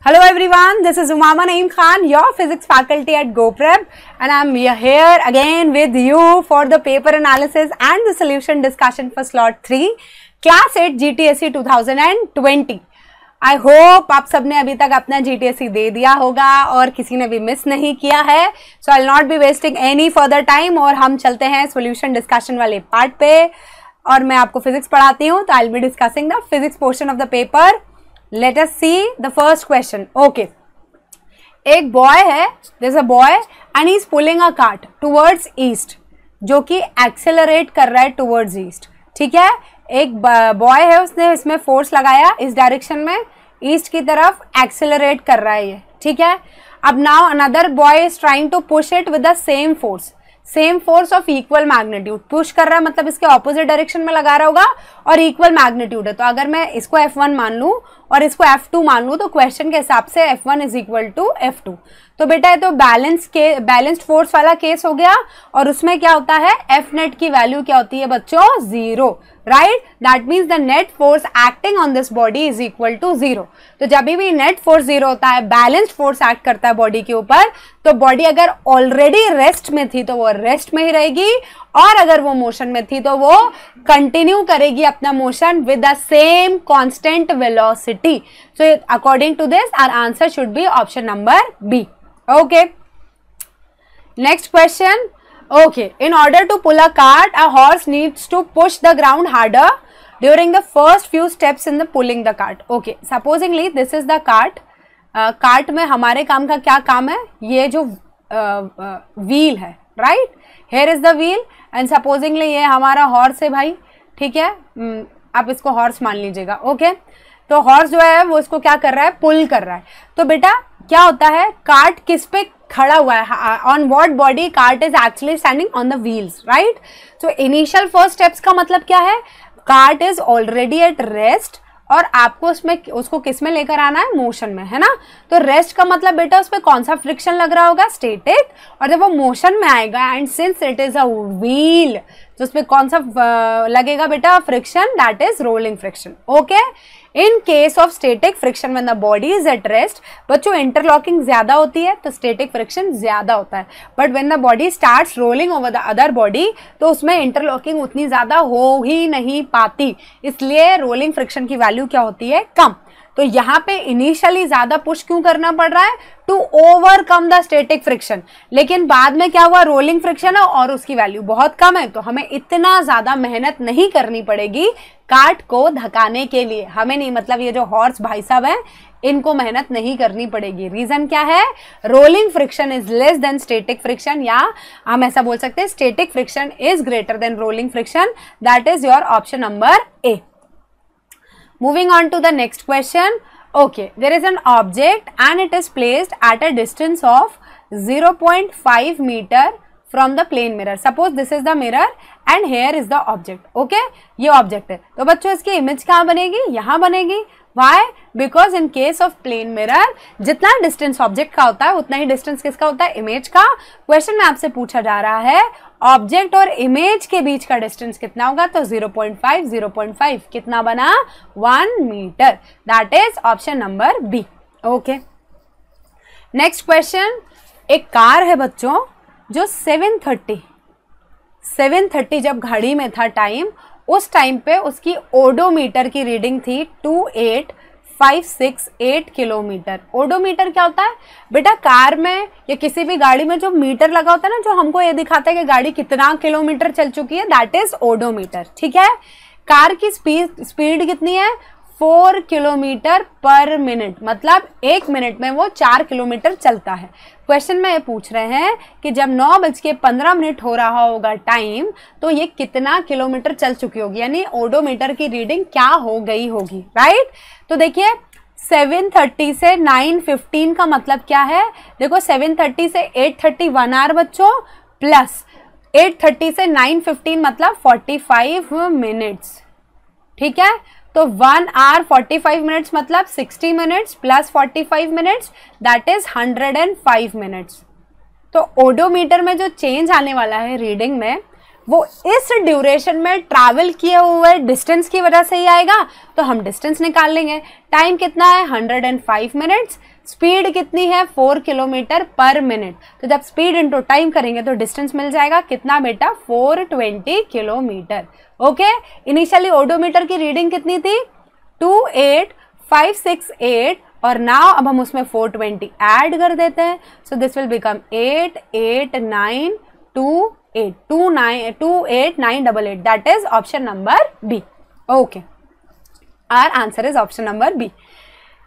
Hello everyone, this is Umama Naeem Khan, your physics faculty at GoPrep, and I'm here again with you for the paper analysis and the solution discussion for slot 3, class 8 GTSE 2020. I hope आप सबने अभी तक अपना GTSE दे दिया होगा और किसी ने भी मिस नहीं किया है. So I'll not be wasting any further time और हम चलते हैं solution discussion वाले पार्ट पे. और मैं आपको फिजिक्स पढ़ाती हूँ, तो I'll be discussing the physics portion of the paper. Let us see the first question. Okay. एक बॉय है, there's a boy and he's pulling a cart towards east, जो कि एक्सेलरेट कर रहा है towards east. ठीक है, एक बॉय है, उसने इसमें फोर्स लगाया इस डायरेक्शन में, ईस्ट की तरफ एक्सेलरेट कर रहा है ये. ठीक है, अब now another boy is trying to push it with the same force of equal magnitude. Push कर रहा है मतलब इसके ऑपोजिट डायरेक्शन में लगा रहा होगा और इक्वल मैग्नीट्यूड है. तो अगर मैं इसको F1 मान लूं और इसको F2 मान लूं तो क्वेश्चन के हिसाब से F1 is equal to F2. तो बेटा ये तो बैलेंस्ड फोर्स वाला केस हो गया और उसमें क्या होता है, F नेट की वैल्यू क्या होती है बच्चों, 0. Right, that means the net force acting on this body is equal to 0. तो जब भी नेट फोर्स 0 होता है, बैलेंस्ड फोर्स एक्ट करता है बॉडी के ऊपर, तो बॉडी अगर ऑलरेडी रेस्ट में थी तो वो रेस्ट में ही रहेगी और अगर वो मोशन में थी तो वो कंटिन्यू करेगी अपना motion with the same constant velocity. So according to this our answer should be option number B. Okay, next question. Okay, in order to pull a cart, a horse needs to push the ground harder during the first few steps in the pulling the cart. Okay, supposingly this is the cart. Cart में हमारे काम का क्या काम है, ये जो wheel है, right? Here is the wheel and supposingly ये हमारा horse है भाई. ठीक है, आप इसको horse मान लीजिएगा. Okay, तो horse जो है वो इसको क्या कर रहा है, pull कर रहा है. तो बेटा क्या होता है, कार्ट किस पे खड़ा हुआ है, on what body cart is actually standing, on the wheels. Right, so initial first steps का मतलब क्या है, cart is already at rest और आपको उसको किस में लेकर आना है, मोशन में, है ना. तो रेस्ट का मतलब बेटा उस पर कौन सा फ्रिक्शन लग रहा होगा, स्टैटिक. और जब वो मोशन में आएगा and since it is a wheel, तो उस पर कौन सा लगेगा बेटा, friction, that is rolling friction. Okay, in case of static friction when the body is at rest, बच्चों इंटरलॉकिंग ज्यादा होती है तो स्टैटिक फ्रिक्शन ज्यादा होता है. But when the body starts rolling over the other body, तो उसमें इंटरलॉकिंग उतनी ज्यादा हो ही नहीं पाती, इसलिए रोलिंग फ्रिक्शन की वैल्यू क्या होती है, कम. तो यहाँ पे इनिशियली ज्यादा पुश क्यों करना पड़ रहा है, to overcome the static friction. लेकिन बाद में क्या हुआ, रोलिंग फ्रिक्शन है और उसकी वैल्यू बहुत कम है, तो हमें इतना ज्यादा मेहनत नहीं करनी पड़ेगी कार्ट को धकाने के लिए. हमें नहीं, मतलब ये जो हॉर्स भाई साहब हैं इनको मेहनत नहीं करनी पड़ेगी. रीजन क्या है, rolling friction is less than static friction, या हम ऐसा बोल सकते हैं static friction is greater than rolling friction. That is your option number A. Moving on to the next question. Okay, there is an object and it is placed at a distance of 0.5 meter from the plane mirror. Suppose this is the mirror and here is the object. Okay, ये object है, तो बच्चों इसकी image कहाँ बनेगी, यहाँ बनेगी. Why? Because in case of plane mirror, जितना डिस्टेंस ऑब्जेक्ट का होता है उतना ही डिस्टेंस किसका होता है, इमेज का. क्वेश्चन में आपसे पूछा जा रहा है ऑब्जेक्ट और इमेज के बीच का डिस्टेंस कितना होगा, तो 0.5 कितना बना, 1 meter. That is option number B. Okay, next question. एक कार है बच्चों जो 7:30 जब घड़ी में था टाइम, उस टाइम पे उसकी ओडोमीटर की रीडिंग थी 28,568 किलोमीटर. ओडोमीटर क्या होता है बेटा, कार में या किसी भी गाड़ी में जो मीटर लगा होता है ना, जो हमको ये दिखाता है कि गाड़ी कितना किलोमीटर चल चुकी है, दैट इज ओडोमीटर. ठीक है, कार की स्पीड कितनी है, 4 किलोमीटर पर मिनट, मतलब 1 मिनट में वो 4 किलोमीटर चलता है. क्वेश्चन में ये पूछ रहे हैं कि जब 9:15 हो रहा होगा टाइम, तो ये कितना किलोमीटर चल चुकी होगी, यानी ओडोमीटर की रीडिंग क्या हो गई होगी. राइट, तो देखिए 7:30 से 9:15 का मतलब क्या है, देखो 7:30 से 8:30 1 आवर बच्चों, प्लस 8:30 से 9:15 मतलब 45 मिनट्स. ठीक है, तो 1 hour 45 मिनट्स मतलब 60 minutes plus 45 minutes, that is 105 minutes. तो ओडोमीटर में जो चेंज आने वाला है रीडिंग में, वो इस ड्यूरेशन में ट्रैवल किए हुए डिस्टेंस की वजह से ही आएगा, तो हम डिस्टेंस निकाल लेंगे। टाइम कितना है 105 मिनट्स, स्पीड कितनी है 4 किलोमीटर पर मिनट, तो जब स्पीड इंटू टाइम करेंगे तो डिस्टेंस मिल जाएगा कितना बेटा 420 किलोमीटर। ओके, इनिशियली ओडोमीटर की रीडिंग कितनी थी 28568 और नाउ अब हम उसमें 420 ऐड कर देते हैं, so this will become 88928 that is option number B. Okay, our answer is option number B.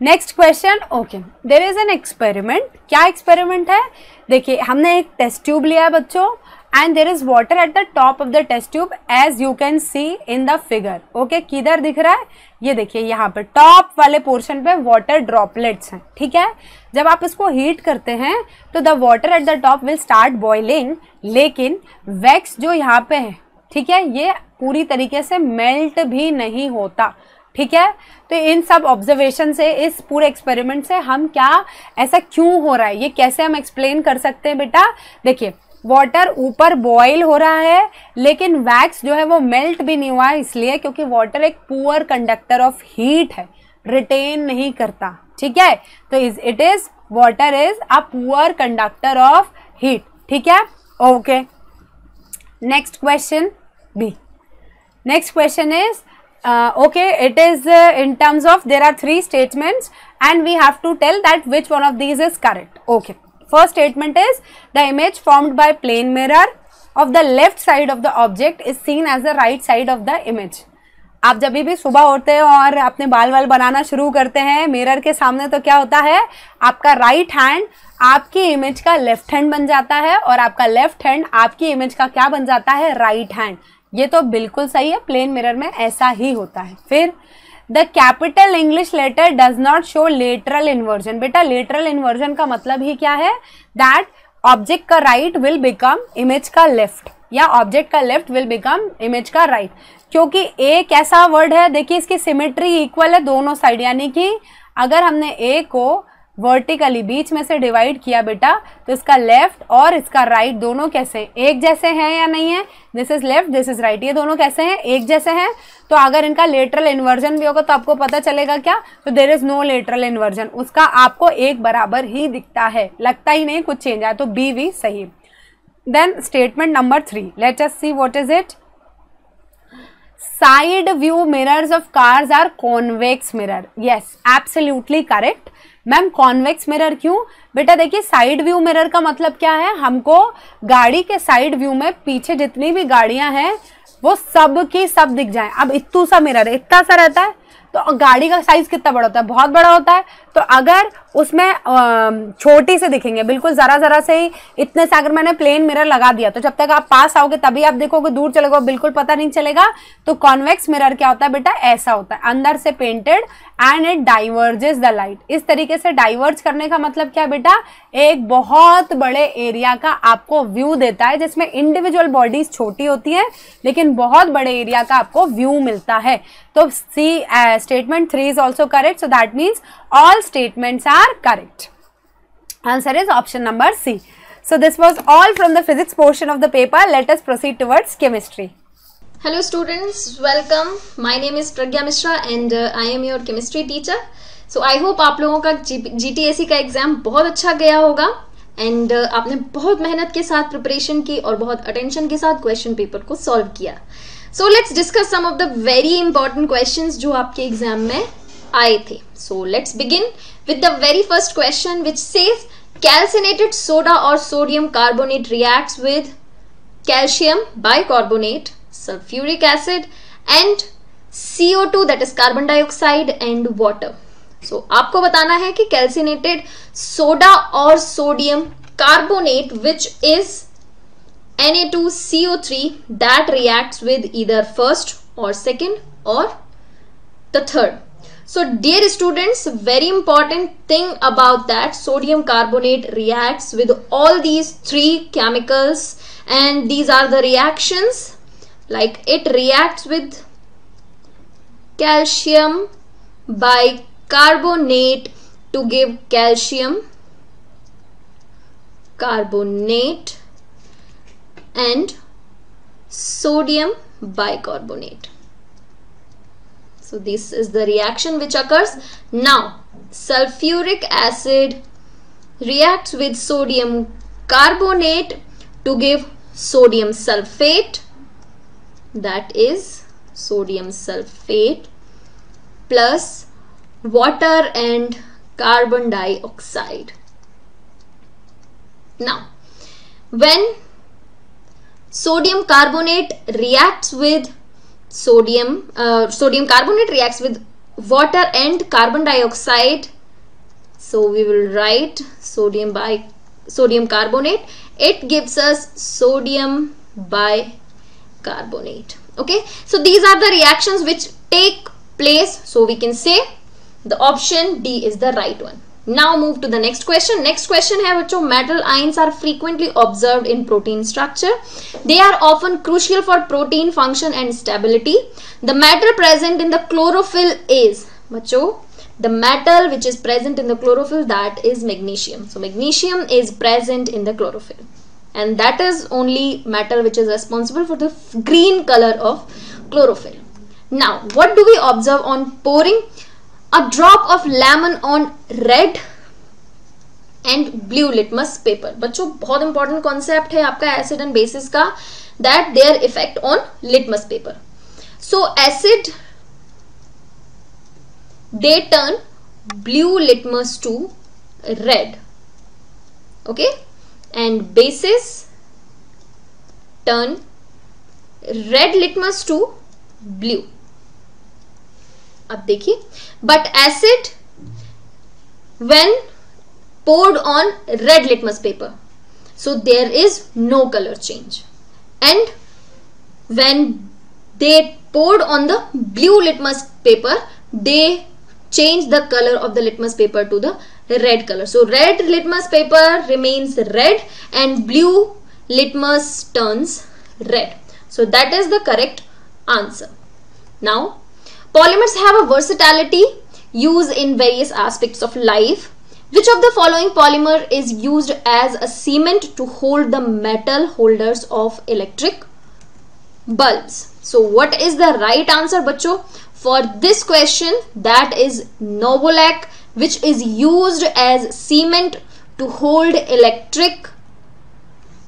Next question, okay, there is an experiment. क्या एक्सपेरिमेंट है, देखिए हमने एक टेस्ट ट्यूब लिया है बच्चों, and there is water at the top of the test tube as you can see in the figure. Okay, किधर दिख रहा है, ये देखिए यहाँ पे टॉप वाले पोर्शन पे वाटर ड्रॉपलेट्स हैं, ठीक है। जब आप इसको हीट करते हैं तो the water at the top will start boiling, लेकिन वैक्स जो यहाँ पे है, ठीक है, ये पूरी तरीके से मेल्ट भी नहीं होता, ठीक है। तो इन सब ऑब्जर्वेशन से, इस पूरे एक्सपेरिमेंट से हम क्या, ऐसा क्यों हो रहा है, ये कैसे हम एक्सप्लेन कर सकते हैं बेटा। देखिए वाटर ऊपर बॉईल हो रहा है लेकिन वैक्स जो है वो मेल्ट भी नहीं हुआ है, इसलिए क्योंकि वाटर एक पुअर कंडक्टर ऑफ हीट है, रिटेन नहीं करता, ठीक है। तो it is water is a poor conductor of heat, ठीक है। Okay, next question B. Next question is okay, it is in terms of there are 3 statements and we have to tell that which one of these is correct. Okay, first statement is the image formed by plane mirror of the left side of the object is seen as the right side of the image. आप जब भी सुबह उठते हैं और अपने बाल वाल बनाना शुरू करते हैं मिरर के सामने, तो क्या होता है, आपका राइट हैंड आपकी इमेज का लेफ्ट हैंड बन जाता है और आपका लेफ्ट हैंड आपकी इमेज का क्या बन जाता है, राइट हैंड। ये तो बिल्कुल सही है, प्लेन मिरर में ऐसा ही होता है। फिर the capital English letter does not show lateral inversion. बेटा लेटरल इन्वर्जन का मतलब ही क्या है, दैट ऑब्जेक्ट का राइट विल बिकम इमेज का लेफ्ट, या ऑब्जेक्ट का लेफ्ट विल बिकम इमेज का राइट, क्योंकि एक ऐसा वर्ड है, देखिए इसकी सिमेट्री इक्वल है दोनों साइड, यानी कि अगर हमने ए को वर्टिकली बीच में से डिवाइड किया बेटा, तो इसका लेफ्ट और इसका राइट दोनों कैसे एक जैसे हैं या नहीं है, this is left this is right, ये दोनों कैसे हैं, एक जैसे हैं। तो अगर इनका लेटरल इन्वर्जन भी होगा तो आपको पता चलेगा क्या, तो there is no lateral inversion, उसका आपको एक बराबर ही दिखता है, लगता ही नहीं कुछ चेंज आया, तो बी वी सही। Then statement number 3, let us see what is it. Side view mirrors of cars are convex mirror. Yes, absolutely correct. Ma'am convex mirror क्यों, बेटा देखिए साइड व्यू मिरर का मतलब क्या है, हमको गाड़ी के साइड व्यू में पीछे जितनी भी गाड़ियां हैं वो सब की सब दिख जाए। अब इतना सा मिरर है, इतना सा रहता है, तो गाड़ी का साइज कितना बड़ा होता है, बहुत बड़ा होता है, तो अगर उसमें छोटी से दिखेंगे, बिल्कुल जरा जरा से ही, इतने से अगर मैंने प्लेन मिरर लगा दिया तो जब तक आप पास आओगे तभी आप देखोगे, दूर चलेगा बिल्कुल पता नहीं चलेगा। तो कॉन्वेक्स मिरर क्या होता है बेटा, ऐसा होता है, अंदर से painted and it diverges the light. इस तरीके से डाइवर्ज करने का मतलब क्या बेटा, एक बहुत बड़े एरिया का आपको व्यू देता है, जिसमें इंडिविजुअल बॉडीज छोटी होती हैं लेकिन बहुत बड़े एरिया का आपको व्यू मिलता है। तो C statement 3 is also correct, so that means all statements are correct. Answer is option number C. So this was all from the physics portion of the paper. Let us proceed towards chemistry. Hello students, welcome. My name is Pragya Mishra and I am your chemistry teacher. So I hope आप लोगों का GTSE का exam बहुत अच्छा गया होगा and आपने बहुत मेहनत के साथ प्रिपरेशन की और बहुत अटेंशन के साथ क्वेश्चन पेपर को सॉल्व किया। So let's discuss some of the very important questions जो आपके एग्जाम में आए थे। So let's begin with the very first question which says calcinated soda or sodium carbonate reacts with calcium bicarbonate, sulfuric acid and CO2 that is carbon dioxide and water. So आपको बताना है कि calcinated soda और sodium carbonate which is Na2CO3 that reacts with either first or second or the third. So dear students, very important thing about that, sodium carbonate reacts with all these 3 chemicals and these are the reactions, like it reacts with calcium bicarbonate to give calcium carbonate and sodium bicarbonate. So this is the reaction which occurs. Now sulfuric acid reacts with sodium carbonate to give sodium sulfate, that is sodium sulfate plus water and carbon dioxide. Now when sodium carbonate reacts with sodium carbonate reacts with water and carbon dioxide, so we will write sodium carbonate, it gives us sodium bicarbonate. Okay, so these are the reactions which take place, so we can say the option D is the right one. Now move to the next question. Next question है बच्चों, metal ions are frequently observed in protein structure. They are often crucial for protein function and stability. The metal present in the chlorophyll is, बच्चों, the metal which is present in the chlorophyll, that is magnesium. So magnesium is present in the chlorophyll, and that is only metal which is responsible for the green color of chlorophyll. Now what do we observe on pouring a drop of lemon on red and blue litmus paper? बच्चों बहुत important concept है आपका acid and bases का, that their effect on litmus paper. So acid, they turn blue litmus to red, okay, and bases turn red litmus to blue. अब देखिए, but acid when poured on red litmus paper, so there is no color change, and when they poured on the blue litmus paper, they change the color of the litmus paper to the red color. So red litmus paper remains red and blue litmus turns red. So that is the correct answer. Now polymers have a versatility used in various aspects of life. Which of the following polymer is used as a cement to hold the metal holders of electric bulbs? So what is the right answer बच्चों for this question? That is Novolac, which is used as cement to hold electric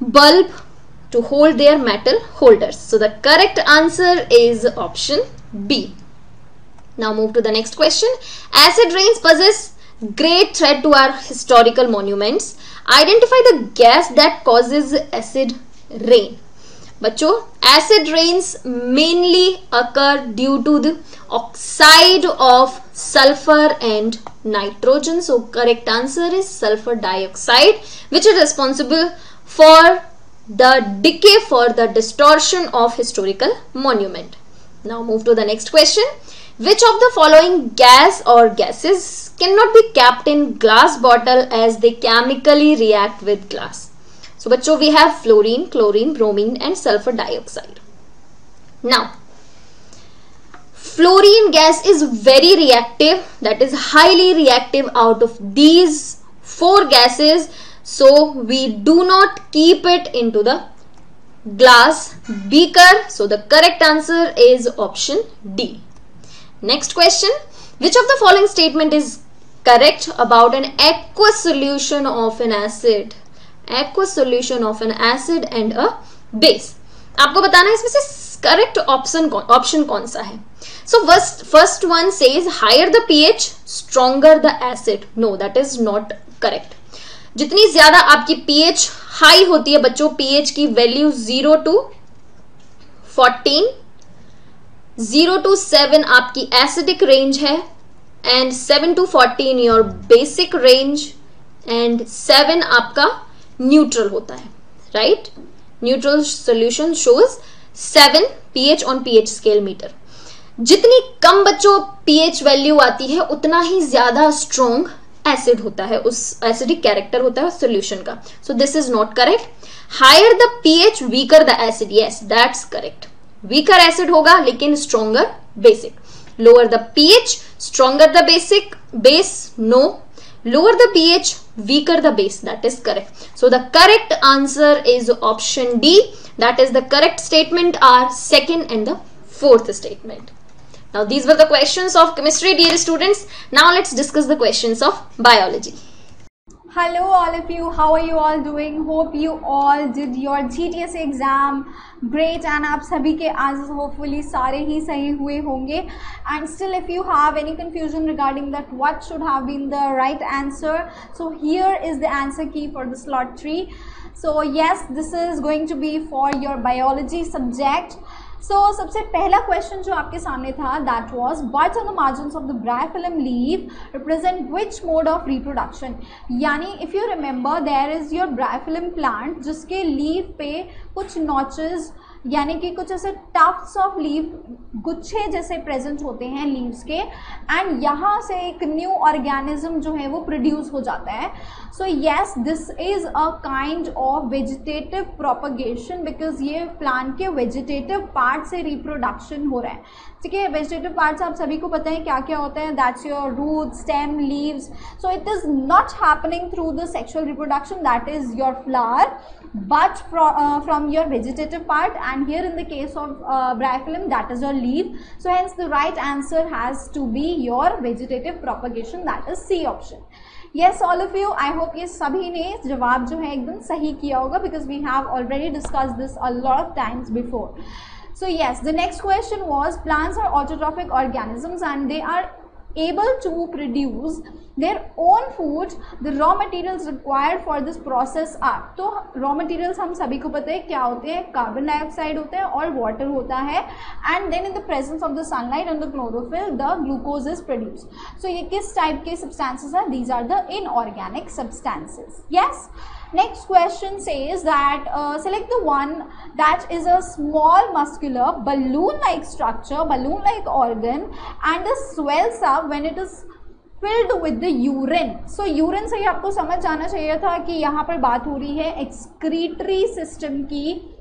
bulb, to hold their metal holders. So the correct answer is option B. Now move to the next question. Acid rains possess great threat to our historical monuments. Identify the gas that causes acid rain. बच्चों acid rains mainly occur due to the oxide of sulfur and nitrogen. So correct answer is sulfur dioxide, which is responsible for the decay, for the distortion of historical monument. Now move to the next question. Which of the following gas or gases cannot be kept in glass bottle as they chemically react with glass? So बच्चों we have fluorine, chlorine, bromine and sulfur dioxide. Now fluorine gas is very reactive, that is highly reactive out of these four gases, so we do not keep it into the glass beaker. So the correct answer is option D. Next question. Which of the following statement is correct about an aqueous solution of an acid? Aqueous solution of an acid and a base. आपको बताना है इसमें से correct option कौन सा है. So first one says higher the pH, stronger the acid. No, that is not correct. जितनी ज्यादा आपकी pH हाई होती है बच्चों, pH की वैल्यू 0 to 14, 0 to 7 आपकी acidic range है, and 7 to 14 your basic range, and 7 आपका neutral होता है, right? Neutral solution shows 7 pH on pH scale meter. जितनी कम बच्चों pH वैल्यू आती है उतना ही ज्यादा strong acid होता है, उस acidic character होता है solution का. So this is not correct. Higher the pH, weaker the acid. Yes, that's correct. Weaker acid होगा लेकिन stronger basic. Lower the pH, stronger the basic. Base, no. Lower the pH, weaker the base. That is correct. So the correct answer is option D. That is the correct statement are second and the fourth statement. Now these were the questions of chemistry, dear students. Now let's discuss the questions of biology. Hello all of you, how are you all doing? Hope you all did your GTSE exam great and आप सभी के answers hopefully सारे ही सही हुए होंगे. And still if you have any confusion regarding that what should have been the right answer, so here is the answer key for the slot 3. So yes, this is going to be for your biology subject. So सबसे पहला question जो आपके सामने था that was buds on the margins of the bryophyllum leaf represent which mode of reproduction. यानी if you remember there is your bryophyllum plant जिसके leaf पे कुछ नॉचेस यानी कि कुछ ऐसे टफ्ट्स ऑफ लीफ गुच्छे जैसे प्रेजेंट होते हैं लीव्स के एंड यहाँ से एक न्यू ऑर्गेनिज्म जो है वो प्रोड्यूस हो जाता है. So yes this is a kind of vegetative propagation because ये प्लांट के वेजिटेटिव पार्ट से रिप्रोडक्शन हो रहा है. ठीक है, वेजिटेटिव पार्ट्स आप सभी को पता है क्या क्या होता है. That's your root, stem, leaves. So it is not happening through the sexual reproduction, that is your flower, but from your vegetative part, and here in the case of bryophyllum that is your leaf. So hence the right answer has to be your vegetative propagation, that is C option. Yes all of you, I hope ये सभी ने जवाब जो है एकदम सही किया होगा because we have already discussed this a lot of times before. So yes, the next question was plants are autotrophic organisms and they are able to produce their own food. The raw materials required for this process are, तो raw materials हम सभी को पता है क्या होते हैं, carbon dioxide होता है और वाटर होता है and then in the presence of the sunlight and the chlorophyll the glucose is produced. So ये किस टाइप के substances हैं? These are the inorganic substances. Yes. Next question says that select the one that is a small muscular balloon-like structure, balloon-like organ, and it swells up when it is filled with the urine. So urine से ही आपको समझ जाना चाहिए था कि यहाँ पर बात हो रही है excretory system की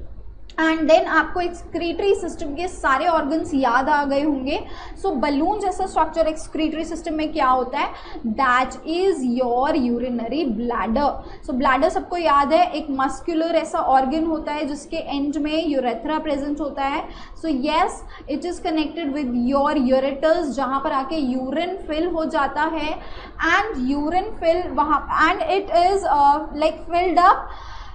एंड देन आपको एक्सक्रीटरी सिस्टम के सारे ऑर्गन्स याद आ गए होंगे. सो बलून जैसा स्ट्रक्चर एक्सक्रीटरी सिस्टम में क्या होता है? That is your urinary bladder. So bladder सबको याद है, एक मस्कुलर ऐसा ऑर्गन होता है जिसके एंड में यूरेथ्रा प्रेजेंट होता है. So yes, it is connected with your ureters जहाँ पर आके यूरिन फिल हो जाता है एंड यूरिन फिल वहाँ and it is like filled up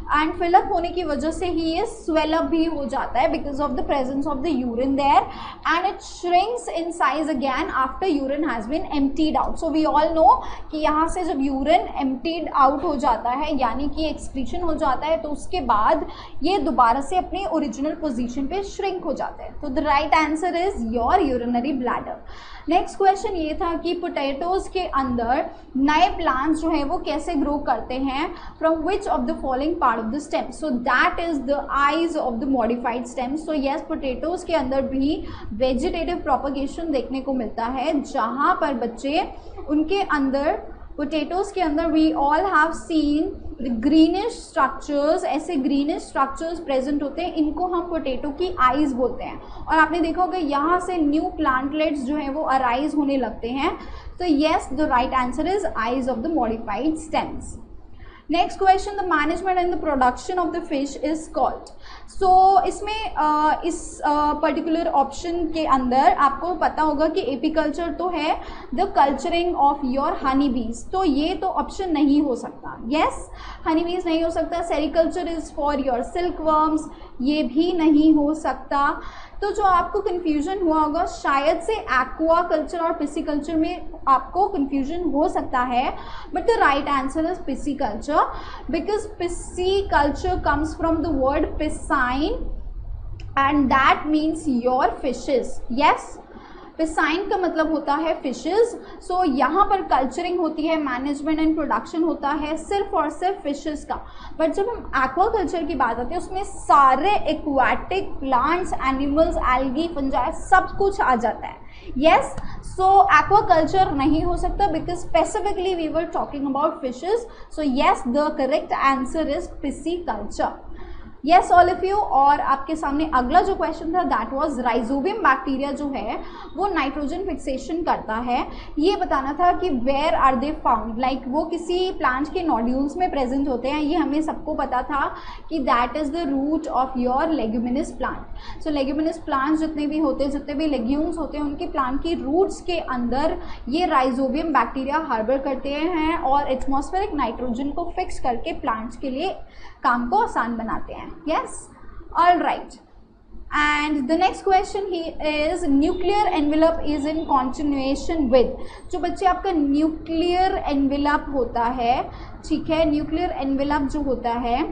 and fill up होने की वजह से ही ये स्वेल अप भी हो जाता है because of the presence of the urine there and it shrinks in size again after urine has been emptied out. So we all know कि यहाँ से जब यूरिन एम्प्टीड आउट हो जाता है यानी कि एक्सक्रीशन हो जाता है तो उसके बाद ये दोबारा से अपने ओरिजिनल पोजीशन पे श्रिंक हो जाता है. तो the right answer is your urinary bladder. Next question ये था कि पोटैटोज के अंदर नए प्लांट्स जो है वो कैसे ग्रो करते हैं, from which of the following part of the stem. So that is the eyes of the modified stem. So yes, potatoes के अंदर भी वेजिटेटिव प्रोपगेशन देखने को मिलता है जहाँ पर बच्चे उनके अंदर पोटैटोज के अंदर we all have seen the greenish structures. ऐसे ग्रीनिश स्ट्रक्चर्स प्रेजेंट होते हैं, इनको हम पोटैटो की आइज बोलते हैं. और आपने देखा होगा यहाँ से न्यू प्लांटलेट्स जो है वो अराइज होने लगते हैं. तो yes, the right answer is eyes of the modified stems. Next question, the management and the production of the fish is called. So इसमें इस पर्टिकुलर ऑप्शन के अंदर आपको पता होगा कि एपीकल्चर तो है, the culturing of your honey बीज, तो ये तो ऑप्शन नहीं हो सकता. येस, हनी बीज नहीं हो सकता. Sericulture is for your silk worms, ये भी नहीं हो सकता. तो जो आपको कन्फ्यूजन हुआ होगा शायद से एक्वा कल्चर और पिसिकल्चर में आपको कन्फ्यूजन हो सकता है, but the right answer is pisciculture because pisciculture comes from the word piscine and that means your fishes. Yes, piscine का मतलब होता है फिशेस. सो यहाँ पर कल्चरिंग होती है, मैनेजमेंट एंड प्रोडक्शन होता है सिर्फ और सिर्फ फिशेस का. बट जब हम एक्वाकल्चर की बात आती है उसमें सारे aquatic plants, animals, algae, fungi सब कुछ आ जाता है. येस, सो एक्वाकल्चर नहीं हो सकता because specifically we were talking about fishes. So yes, the correct answer is pisciculture. Yes all of you. और आपके सामने अगला जो क्वेश्चन था दैट वाज राइजोबियम बैक्टीरिया जो है वो नाइट्रोजन फिक्सेशन करता है। ये बताना था कि where are they found, like वो किसी प्लांट के नोड्यूल्स में प्रेजेंट होते हैं। ये हमें सबको पता था कि that is the root of your leguminous plant. So leguminous plants जितने भी होते हैं, जितने भी लेग्यूम्स होते हैं, उनके प्लांट की रूट्स के अंदर ये राइजोबियम बैक्टीरिया हार्बर करते हैं और एटमॉस्फेरिक नाइट्रोजन को फिक्स करके प्लांट्स के लिए काम को आसान बनाते हैं। Yes, all right. And the next question he is nuclear envelope is in continuation with. जो बच्चे आपका न्यूक्लियर एनवेलप होता है, ठीक है, न्यूक्लियर एनवेलप जो होता है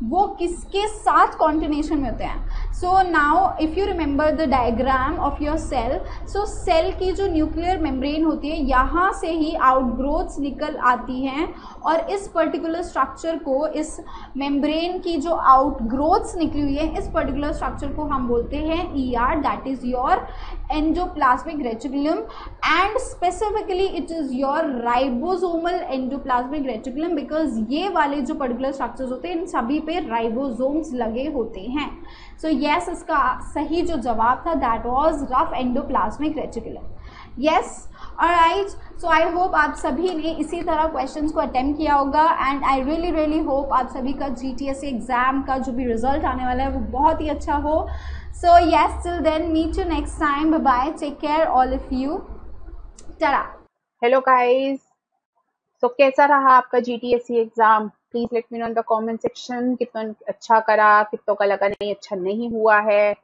वो किसके साथ कॉन्टिन्यूएशन में होते हैं। So now if you remember the diagram of your cell, so cell की जो न्यूक्लियर मेम्ब्रेन होती है यहाँ से ही आउटग्रोथ्स निकल आती हैं और इस पर्टिकुलर स्ट्रक्चर को, इस मेम्ब्रेन की जो आउटग्रोथ्स निकली हुई है, इस पर्टिकुलर स्ट्रक्चर को हम बोलते हैं ER, that is your endoplasmic reticulum. And specifically it is your ribosomal endoplasmic reticulum, because ये वाले जो पर्टिकुलर स्ट्रक्चर्स होते हैं इन सभी पे राइबोसोम्स लगे होते हैं। सो यस, इसका सही जो जवाब था that was rough endoplasmic reticulum. Yes, alright. So I hope आप सभी ने इसी तरह क्वेश्चंस को अटेम्प्ट किया होगा एंड आई रियली होप आप सभी का GTSE एग्जाम का जो भी रिजल्ट आने वाला है वो बहुत ही अच्छा हो। So yes, till then meet you next time, bye bye, take care all of you, tata. Hello guys, तो कैसा रहा आपका GTSE exam? Please let me know in the comment section. कितना अच्छा करा, कितनों का लगा नहीं अच्छा नहीं हुआ है,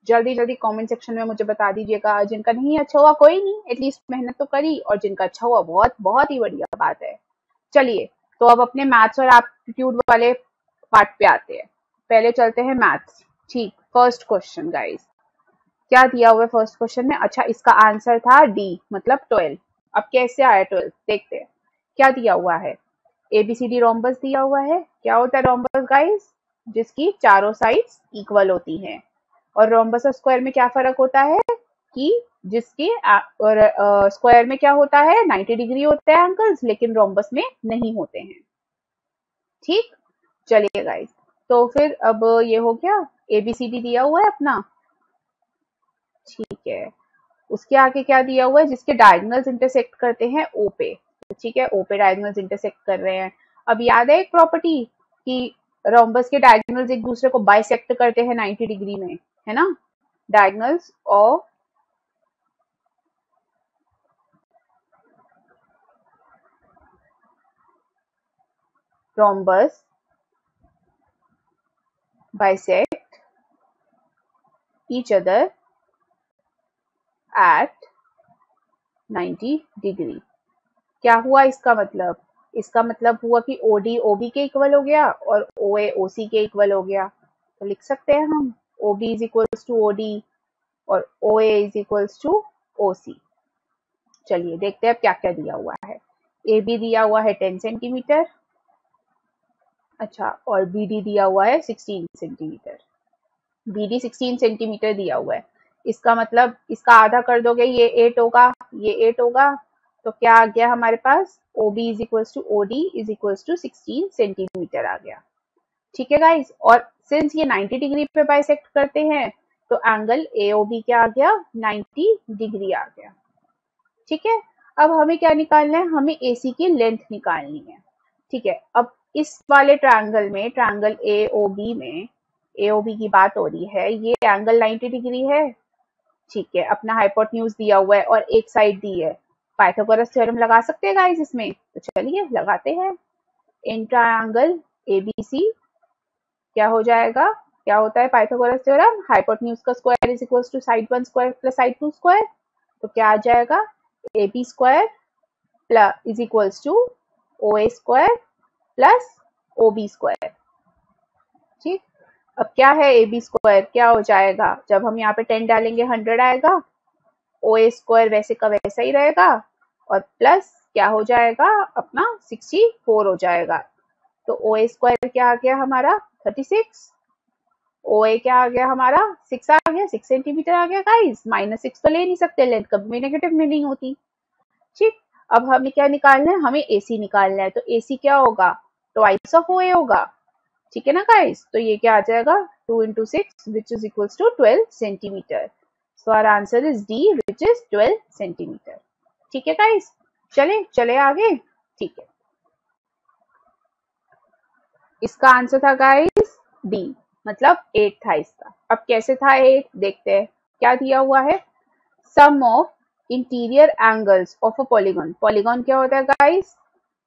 जल्दी कमेंट सेक्शन में मुझे बता दीजिएगा। जिनका नहीं अच्छा हुआ कोई नहीं, एटलीस्ट मेहनत तो करी, और जिनका अच्छा हुआ बहुत ही बढ़िया बात है। चलिए, तो अब अपने मैथ्स और एप्टीट्यूड वाले पार्ट पे आते हैं। पहले चलते हैं मैथ्स। ठीक, फर्स्ट क्वेश्चन गाइस, क्या दिया हुआ है फर्स्ट क्वेश्चन में? अच्छा, इसका आंसर था D, मतलब 12। अब कैसे आया 12 देखते हैं। क्या दिया हुआ है? ABCD रोम्बस दिया हुआ है। क्या होता है रोम्बस गाइस? जिसकी चारों साइड्स इक्वल होती हैं। और रोम्बस और स्क्वायर में क्या फर्क होता है कि जिसके स्क्वायर में क्या होता है, 90 डिग्री होता है एंगल्स, लेकिन रोम्बस में नहीं होते हैं। ठीक, चलिए गाइस, तो फिर अब ये हो गया, ABCD दिया हुआ है अपना, ठीक है। उसके आगे क्या दिया हुआ है? जिसके डायगोनल्स इंटरसेक्ट करते हैं O पे, ठीक है, O पे डायगोनल्स इंटरसेक्ट कर रहे हैं। अब याद है एक प्रॉपर्टी कि रोम्बस के डायगोनल्स एक दूसरे को बाइसेक्ट करते हैं 90 डिग्री में, है ना। Diagonals of rhombus bisect each other at 90 degree. क्या हुआ इसका मतलब? इसका मतलब हुआ कि OD OB के इक्वल हो गया और OA OC के इक्वल हो गया। तो लिख सकते हैं हम OB is equals to OD और OA is equals to OC। चलिए देखते हैं अब क्या क्या दिया हुआ है। AB दिया हुआ है 10 सेंटीमीटर, अच्छा, और BD दिया हुआ है 16 सेंटीमीटर। BD 16 सेंटीमीटर दिया हुआ है, इसका मतलब इसका आधा कर दोगे, ये 8 होगा, ये 8 होगा, तो क्या आ गया हमारे पास? OB is equals to OD is equals to 16 centimetre आ गया। ठीक है गाइस, और सिंस ये 90 डिग्री पे बाइसेक्ट करते हैं तो एंगल AOB क्या आ गया? 90 डिग्री आ गया। ठीक है, अब हमें क्या निकालना है? हमें AC की लेंथ निकालनी है। ठीक है, अब इस वाले ट्रायंगल में, ट्रायंगल AOB में, AOB की बात हो रही है, ये एंगल 90 डिग्री है। ठीक है, अपना हाइपोटेन्यूज दिया हुआ है और एक साइड दी है। पाइथागोरस थ्योरम लगा सकते हैं गाइस इसमें, तो चलिए लगाते हैं। इन ट्रायंगल ABC क्या हो जाएगा? क्या होता है पाइथागोरस थ्योरम? हाइपोटेन्यूज का square is equals to side 1 square plus side 2 square. तो क्या आ जाएगा? AB square plus is equals to OA square plus OB square. ठीक, अब क्या है AB स्क्वायर? क्या हो जाएगा? जब हम यहाँ पे 10 डालेंगे 100 आएगा, OA स्क्वायर वैसे का वैसा ही रहेगा, और प्लस क्या हो जाएगा अपना 64 हो जाएगा। तो OA स्क्वायर क्या आ गया हमारा? 36। OA क्या आ गया हमारा? 6 आ गया, 6 सेंटीमीटर आ गया गाइस। -6 तो ले नहीं सकते, लेंथ कभी भी नेगेटिव में नहीं होती। ठीक, अब हमें क्या निकालना है? हमें AC निकालना है। तो AC क्या होगा? ट्वाइस ऑफ OA होगा। ठीक है ना गाइस। तो ये क्या आ जाएगा 2 into 6 which is equals to 12 centimeter. So our answer is D which is 12 centimeter. ठीक है गाइस, चले आगे। ठीक है, इसका आंसर था गाइस डी, मतलब 8 था इसका। अब कैसे था 8 देखते हैं। क्या दिया हुआ है, sum of interior angles of a polygon. Polygon क्या होता है गाइस,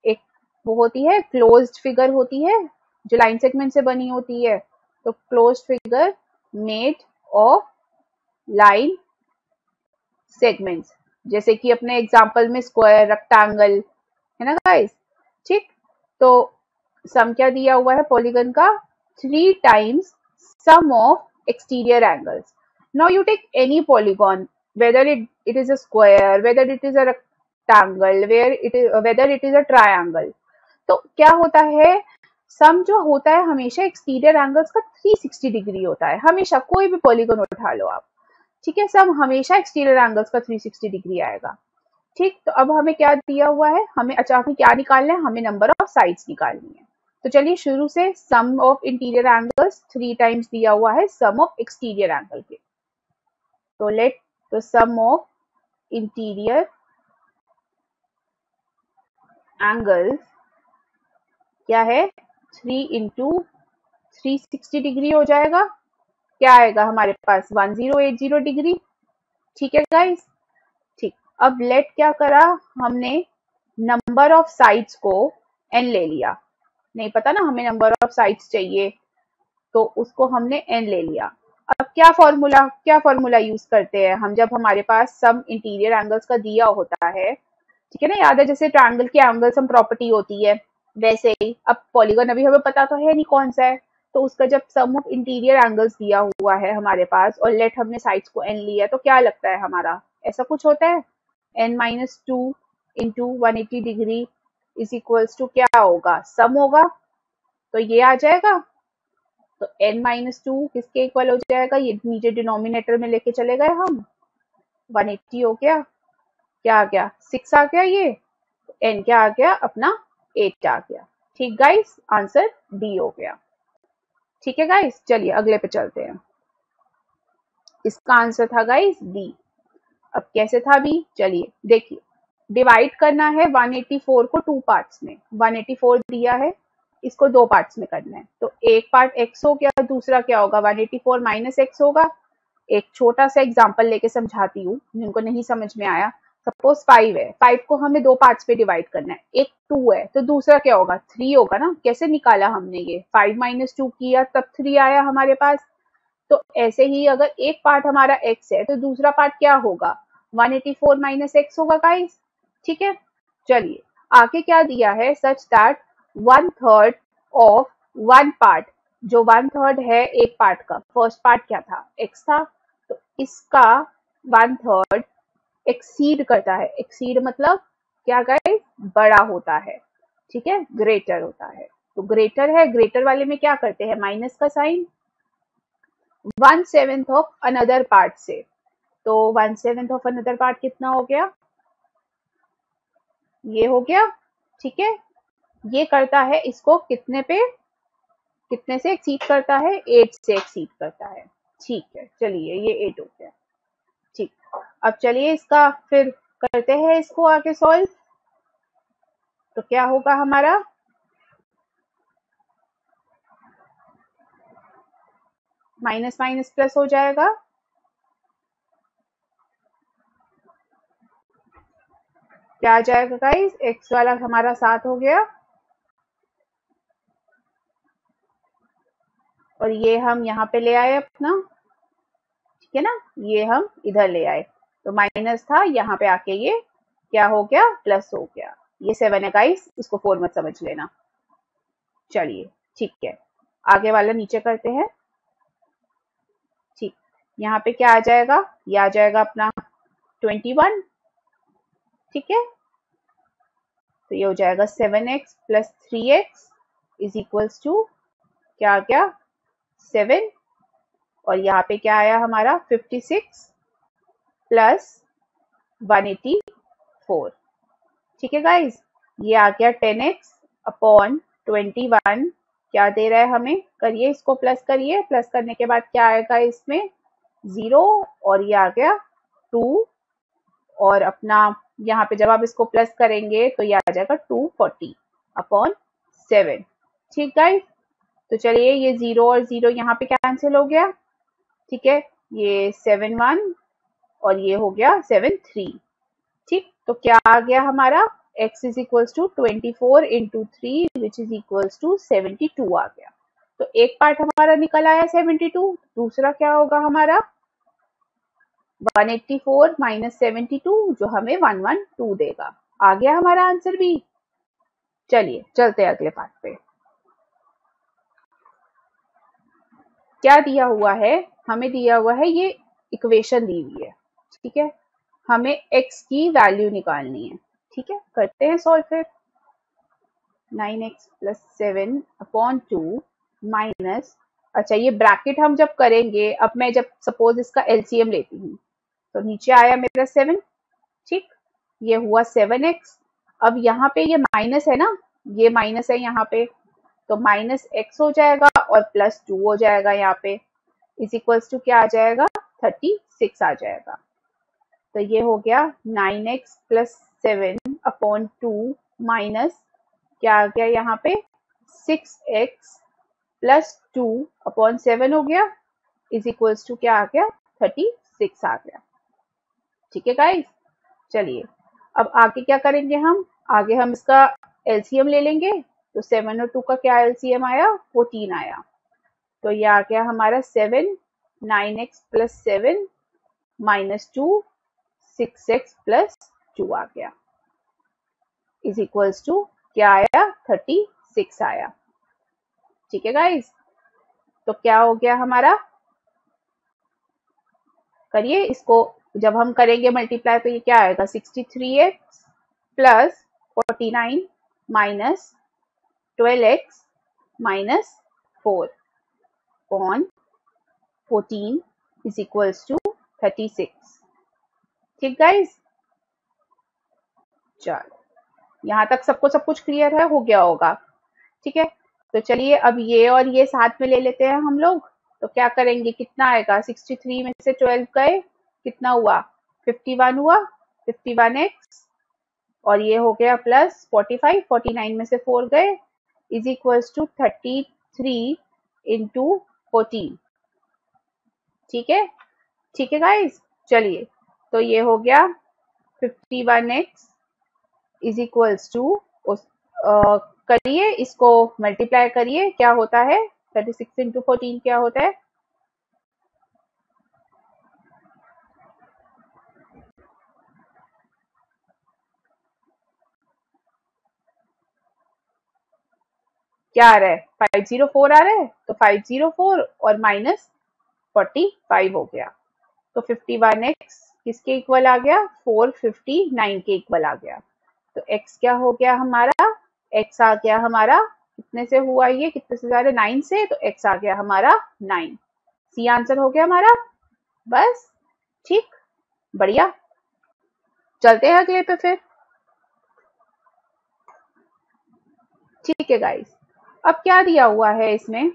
एक वो होती है क्लोज्ड फिगर होती है जो लाइन सेगमेंट से बनी होती है। तो closed figure made of line segments, जैसे कि अपने एग्जांपल में स्क्वायर, रेक्टेंगल, है ना गाइस। ठीक, तो सम क्या दिया हुआ है पॉलीगन का, 3 times sum of exterior angles. Now you take any polygon, whether it is a square, whether it is a rectangle, whether it is a triangle. तो क्या होता है, सम जो होता है हमेशा एक्सटीरियर एंगल्स का 360 डिग्री होता है। हमेशा कोई भी पॉलीगन उठा लो आप, ठीक है, सम हमेशा एक्सटीरियर एंगल्स का 360 डिग्री आएगा। ठीक, तो अब हमें क्या दिया हुआ है, हमें हमें क्या निकालना है, हमें नंबर ऑफ साइड्स निकालनी है। तो चलिए शुरू से, सम ऑफ इंटीरियर एंगल्स 3 टाइम्स दिया हुआ है सम ऑफ एक्सटीरियर एंगल के। तो सम ऑफ इंटीरियर एंगल्स क्या है, 3 into 360 डिग्री हो जाएगा। क्या आएगा हमारे पास, 1080 डिग्री। ठीक है गाइस, ठीक। अब लेट क्या करा हमने, नंबर ऑफ साइड्स को n ले लिया। नहीं पता ना हमें नंबर ऑफ साइड्स चाहिए, तो उसको हमने n ले लिया। अब क्या फॉर्मूला यूज करते हैं हम, जब हमारे पास सम इंटीरियर एंगल्स का दिया होता है, ठीक है ना, याद है जैसे ट्रायंगल की एंगल सम प्रॉपर्टी होती है, वैसे ही अब पॉलीगन अभी हमें पता तो है नहीं कौन सा है, तो उसका जब सम ऑफ इंटीरियर एंगल्स दिया हुआ है हमारे पास और लेट हमने साइड्स को n लिया, तो क्या लगता है हमारा, ऐसा कुछ होता है, n-2 into 180 degree is equals to क्या होगा, सम होगा, तो ये आ जाएगा। तो n-2 किसके इक्वल हो जाएगा, ये नीचे डिनोमिनेटर में लेके चले गए हम, 180 हो गया, क्या आ गया 6 आ गया, ये n क्या आ गया अपना 8 आ गया। ठीक गाइस, आंसर डी हो गया। ठीक है गाइस, चलिए अगले पे चलते हैं। इसका आंसर था गाइस बी। अब कैसे था बी, चलिए देखिए, डिवाइड करना है 184 को 2 पार्ट्स में। 184 दिया है, इसको 2 पार्ट्स में करना है। तो एक पार्ट x हो गया, दूसरा क्या होगा, 184 माइनस x होगा। एक छोटा सा एग्जांपल लेके समझाती हूँ जिनको नहीं समझ में आया। सपोज 5 है, 5 को हमें 2 पार्ट्स में डिवाइड करना है, एक 2 है तो दूसरा क्या होगा 3 होगा ना। कैसे निकाला हमने ये, 5 माइनस 2 किया तब 3 आया हमारे पास। तो ऐसे ही अगर एक पार्ट हमारा x है तो दूसरा पार्ट क्या होगा, 184 माइनस x होगा गाइस। ठीक है, चलिए आगे क्या दिया है, सच दैट 1/3 ऑफ 1 पार्ट, जो 1/3 है एक पार्ट का, फर्स्ट पार्ट क्या था x था, तो इसका 1/3 एक्सीड करता है। एक्सीड मतलब क्या गाइस, बड़ा होता है, ठीक है, ग्रेटर होता है। तो ग्रेटर है, ग्रेटर वाले में क्या करते हैं, माइनस का साइन। 1/7 ऑफ अनदर पार्ट से, तो 1/7 ऑफ अनदर पार्ट कितना हो गया, ये हो गया। ठीक है, ये करता है इसको कितने पे, कितने से एक्सीड करता है, 8 से एक्सीड करता है। ठीक है, चलिए ये 8 हो गया। ठीक, अब चलिए इसका फिर करते हैं इसको आगे सॉल्व। तो क्या होगा हमारा, माइनस माइनस प्लस हो जाएगा, क्या आ जाएगा गाइस, x वाला हमारा 7 हो गया और ये हम यहाँ पे ले आए अपना, ठीक है ना, ये हम इधर ले आए, तो माइनस था, यहाँ पे आके ये क्या हो गया, प्लस हो गया। ये 7 है गाइस, इसको 4 मत समझ लेना। चलिए ठीक है, आगे वाला नीचे करते हैं। ठीक, यहाँ पे क्या आ जाएगा, ये आ जाएगा अपना 21। ठीक है, तो ये हो जाएगा 7x plus 3x is equals to क्या आ गया 7, और यहाँ पे क्या आया हमारा 56 प्लस 184। ठीक है गाइज, ये आ गया 10x अपॉन 21 क्या दे रहा है हमें, करिए इसको प्लस करिए, प्लस करने के बाद क्या आएगा इसमें 0 और ये आ गया 2 और अपना यहाँ पे जब आप इसको प्लस करेंगे तो ये आ जाएगा 240/7। ठीक गाइस, तो चलिए ये 0 और 0 यहाँ पे कैंसिल हो गया। ठीक है, ये 7 1 और ये हो गया 7 3। ठीक, तो क्या आ गया हमारा x is equals to 24 into 3 which is equals to 72 आ गया। तो एक पार्ट हमारा निकल आया 72, दूसरा क्या होगा हमारा 184 माइनस 72 जो हमें 112 देगा। आ गया हमारा आंसर भी। चलिए चलते हैं अगले पार्ट पे। क्या दिया हुआ है, हमें दिया हुआ है ये इक्वेशन दी हुई है। ठीक है, हमें x की वैल्यू निकालनी है। ठीक है, करते हैं सॉल्व फिर। 9x प्लस 7/2 माइनस, अच्छा ये ब्रैकेट हम जब करेंगे, अब मैं जब सपोज इसका एलसीएम लेती हूँ तो नीचे आया मेरा 7। ठीक, ये हुआ 7x। अब यहाँ पे ये माइनस है ना, ये माइनस है यहाँ पे, तो माइनस x हो जाएगा और प्लस 2 हो जाएगा यहाँ पे, इज इक्वल्स टू क्या आ जाएगा 36 आ जाएगा। तो ये हो गया 9x प्लस 7/2 माइनस क्या आ गया यहाँ पे 6x प्लस 2/7 हो गया, इज इक्वल्स टू क्या आ गया 36 आ गया। ठीक है गाइस, चलिए अब आगे क्या करेंगे हम, आगे हम इसका एलसीएम ले लेंगे। तो 7 और 2 का क्या एलसीएम आया 14 आया। तो ये आ गया हमारा 7 9x plus 7 minus 2 6x plus 2 आ गया, इज इक्वल्स टू क्या आया 36 आया। ठीक है गाइस, तो क्या हो गया हमारा, करिए इसको, जब हम करेंगे मल्टीप्लाई तो ये क्या आएगा 63x plus 49 minus 12x minus 4 upon 14 is equals to 36। ठीक गाइस, चलो यहाँ तक सबको सब कुछ क्लियर है, हो गया होगा। ठीक है, तो चलिए अब ये और ये साथ में ले लेते हैं हम लोग। तो क्या करेंगे, कितना आएगा 63 में से 12 गए, कितना हुआ 51 हुआ, 51x और ये हो गया प्लस 45, 49 में से 4 गए, इज इक्वल्स टू 33 इंटू 14। ठीक है, ठीक है गाइस, चलिए तो ये हो गया 51x इज इक्वल्स टू, करिए इसको मल्टीप्लाई करिए, क्या होता है 36 इंटू 14 क्या होता है, क्या आ रहा है 504 आ रहा है। तो 504 और माइनस 45 हो गया, तो 51x किसके इक्वल आ गया 459 के इक्वल आ गया। तो x क्या हो गया हमारा, x आ गया हमारा कितने से हुआ, ये कितने से जा रहे 9 से, तो x आ गया हमारा 9। सी आंसर हो गया हमारा। बस ठीक, बढ़िया, चलते हैं अगले पे फिर। ठीक है गाइस, अब क्या दिया हुआ है इसमें,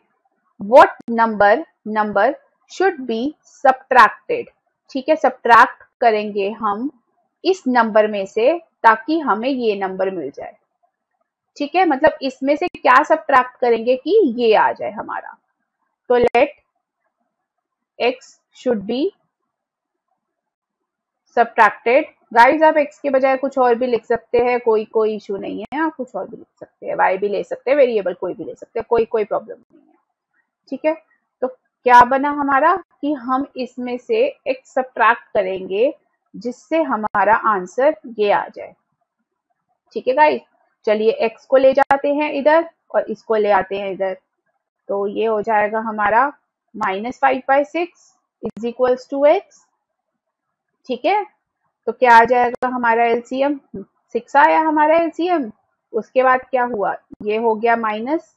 what number should be subtracted. ठीक है, सबट्रैक्ट करेंगे हम इस नंबर में से ताकि हमें ये नंबर मिल जाए। ठीक है, मतलब इसमें से क्या सबट्रैक्ट करेंगे कि ये आ जाए हमारा। तो let x should be subtracted. Guys आप x के बजाय कुछ और भी लिख सकते हैं, कोई इशू नहीं है, आप कुछ और भी लिख सकते हैं, y भी ले सकते हैं, वेरिएबल कोई भी ले सकते हैं, कोई प्रॉब्लम नहीं है। ठीक है, तो क्या बना हमारा कि हम इसमें से x सबट्रैक्ट करेंगे जिससे हमारा आंसर ये आ जाए। ठीक है गाइस, चलिए x को ले जाते हैं इधर और इसको ले आते हैं इधर, तो ये हो जाएगा हमारा -5/6 इज इक्वल्स टू x। ठीक है, तो क्या आ जाएगा हमारा एलसीएम 6 आया हमारा एलसीएम। उसके बाद क्या हुआ, ये हो गया माइनस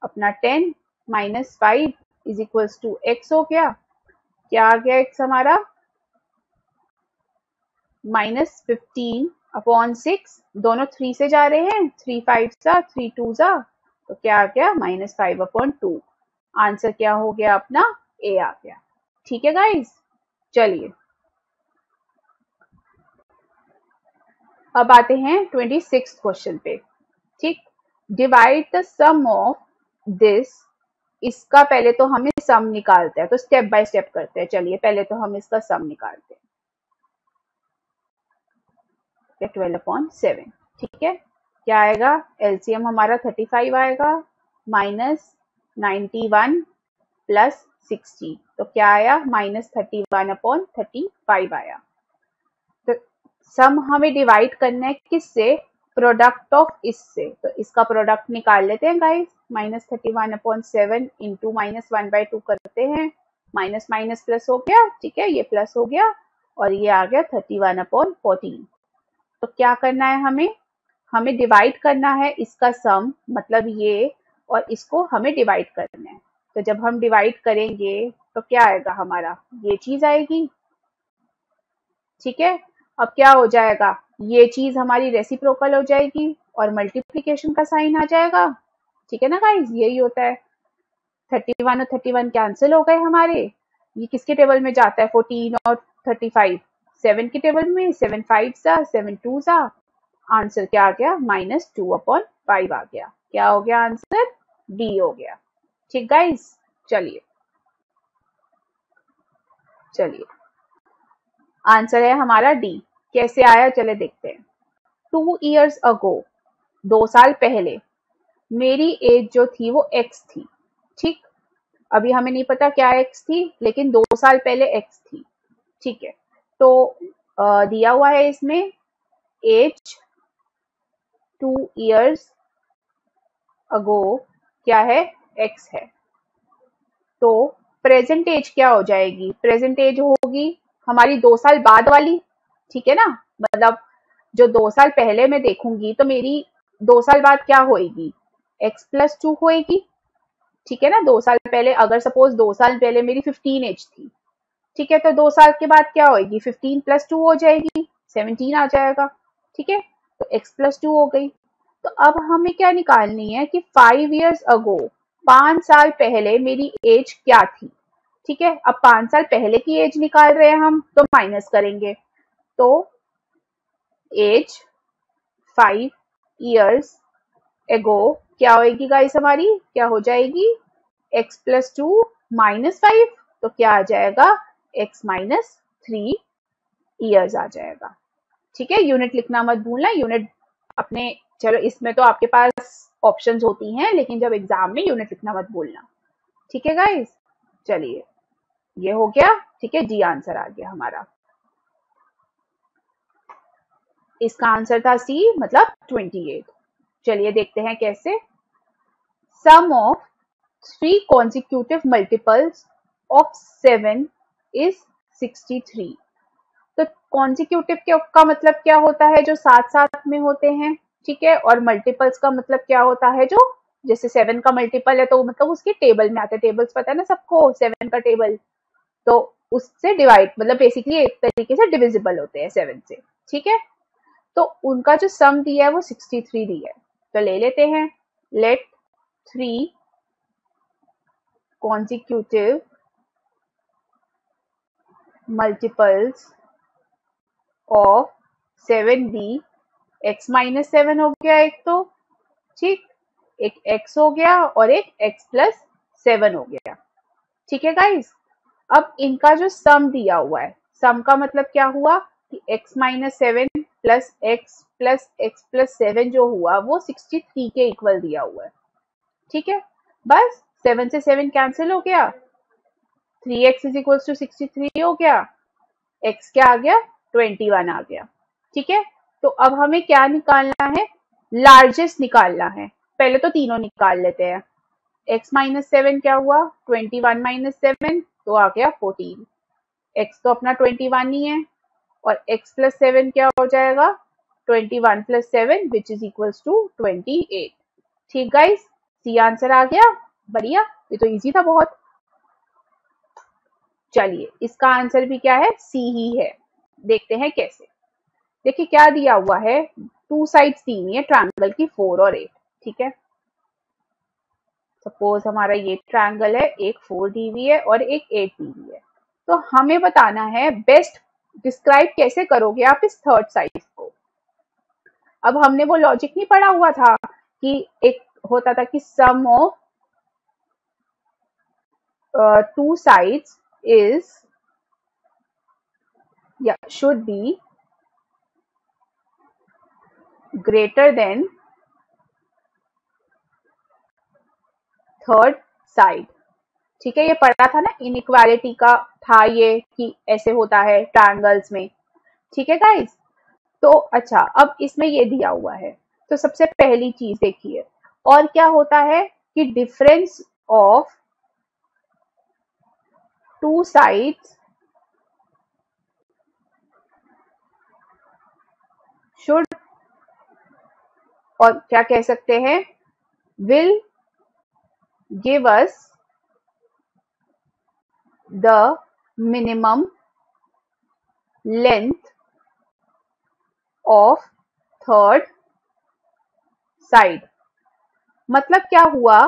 अपना 10 minus 5 is equals to x हो गया। क्या आ गया x हमारा -15/6, दोनों 3 से जा रहे हैं, 3 5 3 2 तो क्या आ गया -5/2। आंसर क्या हो गया अपना ए आ गया। ठीक है गाइस, चलिए अब आते हैं 26 क्वेश्चन पे। ठीक, divide the sum of this. इसका पहले तो हमें सम निकालते हैं, तो स्टेप बाय स्टेप करते हैं। चलिए पहले तो हम इसका सम निकालते हैं। 12/7। ठीक है, क्या आएगा? एलसीएम हमारा 35 आएगा, -91 प्लस 60, तो क्या आया? -31/35 आया। तो सम हमें डिवाइड करना है किससे? प्रोडक्ट ऑफ इससे। तो इसका प्रोडक्ट निकाल लेते हैं गाइस। -31/7 इंटू -1/2 करते हैं, माइनस माइनस प्लस हो गया। ठीक है, ये प्लस हो गया और ये आ गया 31/14। तो क्या करना है हमें डिवाइड करना है इसका सम, मतलब ये, और इसको हमें डिवाइड करना है। तो जब हम डिवाइड करेंगे तो क्या आएगा हमारा? ये चीज आएगी। ठीक है, अब क्या हो जाएगा? ये चीज हमारी रेसिप्रोकल हो जाएगी और मल्टीप्लीकेशन का साइन आ जाएगा। ठीक है ना गाइस, यही होता है। 31 और 31 कैंसिल हो गए हमारे। ये किसके टेबल में जाता है? 14 और 35 7 के टेबल में। 7 5 सा 7 2 सा। आंसर क्या आ गया? -2/5 आ गया। क्या हो गया आंसर? डी हो गया। ठीक गाइस, चलिए आंसर है हमारा डी। कैसे आया चले देखते हैं। 2 years ago, 2 साल पहले, मेरी एज जो थी वो x थी। ठीक, अभी हमें नहीं पता क्या x थी, लेकिन 2 साल पहले x थी। ठीक है, तो दिया हुआ है इसमें एज 2 years ago क्या है? x है। तो प्रेजेंट एज क्या हो जाएगी? प्रेजेंट एज होगी हमारी 2 साल बाद वाली। ठीक है ना, मतलब जो 2 साल पहले मैं देखूंगी तो मेरी 2 साल बाद क्या होएगी? x+2 होएगी। ठीक है ना, 2 साल पहले, अगर सपोज 2 साल पहले मेरी 15 एज थी, ठीक है, तो 2 साल के बाद क्या होएगी? 15 + 2 हो जाएगी, 17 आ जाएगा। ठीक है, तो x+2 हो गई। तो अब हमें क्या निकालनी है कि 5 years ago, 5 साल पहले मेरी एज क्या थी। ठीक है, अब 5 साल पहले की एज निकाल रहे हैं हम, तो माइनस करेंगे। तो एज 5 years ago क्या होएगी गाइस? हमारी क्या हो जाएगी? x+2 -5, तो क्या आ जाएगा? x - 3 years आ जाएगा। ठीक है, यूनिट लिखना मत भूलना। यूनिट अपने, चलो इसमें तो आपके पास ऑप्शंस होती हैं, लेकिन जब एग्जाम में यूनिट लिखना मत भूलना। ठीक है गाइस, चलिए ये हो गया। ठीक है, जी आंसर आ गया हमारा। इसका आंसर था सी, मतलब 28। चलिए देखते हैं कैसे। सम of 3 consecutive multiples of 7 is 63। तो कॉन्जिक्यूटिव का मतलब क्या होता है? जो साथ साथ में होते हैं। ठीक है, और मल्टीपल्स का मतलब क्या होता है? जो जैसे 7 का मल्टीपल है तो मतलब उसके टेबल में आते हैं। टेबल्स पता है ना सबको, 7 का टेबल, तो उससे डिवाइड, मतलब बेसिकली एक तरीके से डिविजिबल होते हैं 7 से। ठीक है, तो उनका जो सम दिया है वो 63 दिया है। तो ले लेते हैं। Let 3 consecutive multiples of 7 be x - 7 हो गया एक तो। ठीक, एक x हो गया और एक x+7 हो गया। ठीक है गाइस, अब इनका जो सम दिया हुआ है, सम का मतलब क्या हुआ कि x - 7 plus x plus x+7 जो हुआ वो 63 के इक्वल दिया हुआ है। ठीक है, बस 7 से 7 कैंसिल हो गया, 3x = 63 हो गया, x क्या आ गया? 21 आ गया। ठीक है, तो अब हमें क्या निकालना है? लार्जेस्ट निकालना है। पहले तो तीनों निकाल लेते हैं। x - 7 क्या हुआ? 21 - 7, तो आ गया 14। x तो अपना 21 ही है, और x+7 क्या हो जाएगा? 21 + 7 विच इज इक्वल्स टू 28। ठीक गाइस, सी आंसर आ गया। बढ़िया, ये तो इजी था बहुत। चलिए इसका आंसर भी क्या है? सी ही है। देखते हैं कैसे। देखिए क्या दिया हुआ है, 2 साइड्स दी हुई है ट्रायंगल की 4 और 8। ठीक है, सपोज हमारा ये ट्रायंगल है, एक 4 dV है और एक 8 dV है। तो हमें बताना है बेस्ट डिस्क्राइब कैसे करोगे आप इस थर्ड साइड को। अब हमने वो लॉजिक नहीं पढ़ा हुआ था कि एक होता था कि सम ऑफ टू साइड्स इज या should be greater than third side. ठीक है, ये पढ़ा था ना, इनइक्वालिटी का था ये कि ऐसे होता है ट्रायंगल्स में। ठीक है गाइस, तो अच्छा अब इसमें ये दिया हुआ है, तो सबसे पहली चीज देखिए, और क्या होता है कि difference of two sides should, और क्या कह सकते हैं, will give us the minimum length of third side. मतलब क्या हुआ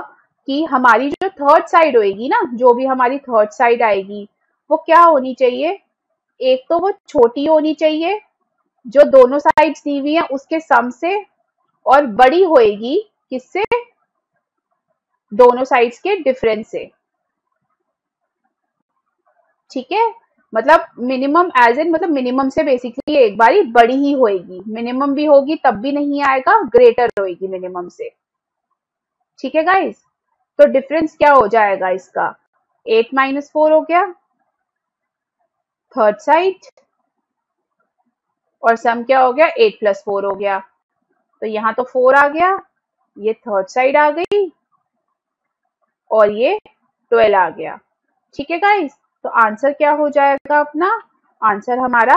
कि हमारी जो थर्ड साइड होएगी ना, जो भी हमारी थर्ड साइड आएगी वो क्या होनी चाहिए, एक तो वो छोटी होनी चाहिए जो दोनों साइड्स दी हुई है उसके सम से, और बड़ी होएगी किससे, दोनों साइड्स के डिफरेंस से। ठीक है, मतलब मिनिमम एज इन मतलब मिनिमम से बेसिकली एक बारी बड़ी ही होएगी, मिनिमम भी होगी तब भी नहीं आएगा, ग्रेटर होएगी मिनिमम से। ठीक है गाइस, तो डिफरेंस क्या हो जाएगा इसका, 8 - 4 हो गया थर्ड साइड, और सम क्या हो गया 8 + 4 हो गया। तो यहाँ तो 4 आ गया, ये थर्ड साइड आ गई और ये 12 आ गया। ठीक है गाइस, तो आंसर क्या हो जाएगा अपना, आंसर हमारा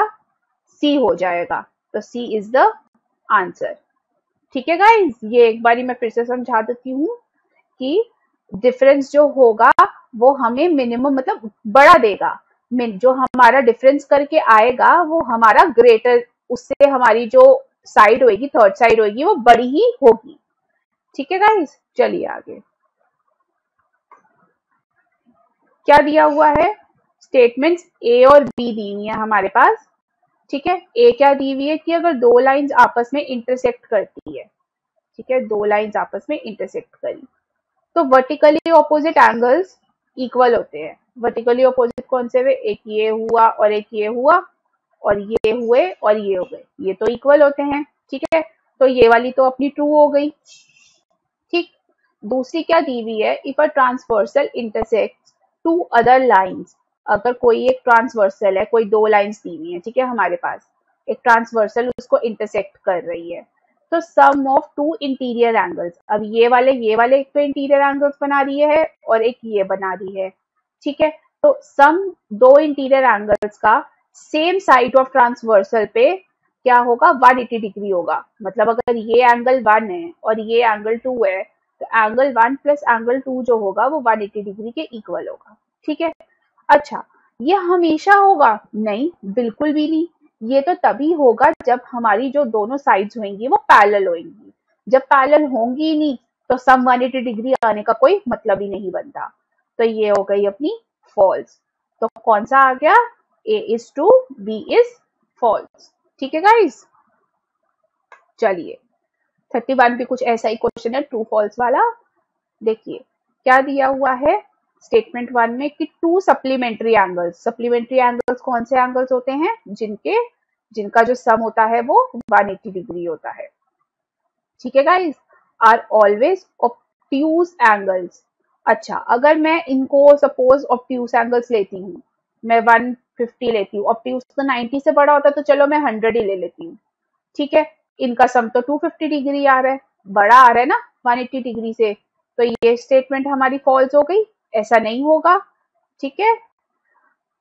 सी हो जाएगा। तो सी इज द आंसर। ठीक है गाइस, ये एक बारी मैं फिर से समझा देती हूँ कि डिफरेंस जो होगा वो हमें मिनिमम मतलब बड़ा देगा, जो हमारा डिफरेंस करके आएगा वो हमारा ग्रेटर, उससे हमारी जो साइड होगी थर्ड साइड होगी वो बड़ी ही होगी। ठीक है गाइस, चलिए आगे क्या दिया हुआ है, स्टेटमेंट्स ए और बी दी हुई है हमारे पास। ठीक है, ए क्या दी हुई है कि अगर दो लाइंस आपस में इंटरसेक्ट करती है, ठीक है, दो लाइंस आपस में इंटरसेक्ट करी तो वर्टिकली ऑपोजिट एंगल्स इक्वल होते हैं। वर्टिकली ऑपोजिट कौन से हुए, एक ये हुआ और एक ये हुआ, और ये हुए और ये हो गए, ये तो इक्वल होते हैं। ठीक है, तो ये वाली तो अपनी ट्रू हो गई। ठीक, दूसरी क्या दी हुई है, if a transversal intersect two other lines, अगर कोई एक ट्रांसवर्सल है, कोई दो लाइंस दी हुई है, ठीक है, हमारे पास एक ट्रांसवर्सल उसको इंटरसेक्ट कर रही है, तो सम ऑफ टू इंटीरियर एंगल्स, अब ये वाले एक तो इंटीरियर एंगल्स बना रही है और एक ये बना रही है। ठीक है, तो सम दो इंटीरियर एंगल्स का सेम साइड ऑफ ट्रांसवर्सल पे क्या होगा, 180 डिग्री होगा। मतलब अगर ये एंगल 1 है और ये एंगल 2 है, तो एंगल 1 + एंगल 2 जो होगा वो 180 डिग्री के इक्वल होगा। ठीक है, अच्छा ये हमेशा होगा, नहीं बिल्कुल भी नहीं, ये तो तभी होगा जब हमारी जो दोनों साइड्स होंगी वो पैरेलल होंगी। जब पैरेलल होंगी ही नहीं तो सम 180 डिग्री आने का कोई मतलब ही नहीं बनता। तो ये हो गई अपनी फॉल्स। तो कौन सा आ गया, A is true, B is false. ठीक है गाइस, चलिए 31 भी कुछ ऐसा ही क्वेश्चन है, ट्रू फॉल्स वाला। देखिए क्या दिया हुआ है स्टेटमेंट 1 में कि to supplementary angles, supplementary angles कौन से एंगल्स होते हैं, जिनका जो सम होता है वो 180 डिग्री होता है। ठीक है guys, are always obtuse angles. अच्छा अगर मैं इनको सपोज ऑब्ट्यूज एंगल्स लेती हूँ, मैं 150 लेती हूँ, ऑब्ट्यूज तो 90 से बड़ा होता है तो चलो मैं 100 ही ले लेती हूँ। ठीक है, इनका सम तो 250 डिग्री आ रहा है, बड़ा आ रहा है ना 180 डिग्री से, तो ये स्टेटमेंट हमारी फॉल्स हो गई, ऐसा नहीं होगा। ठीक है,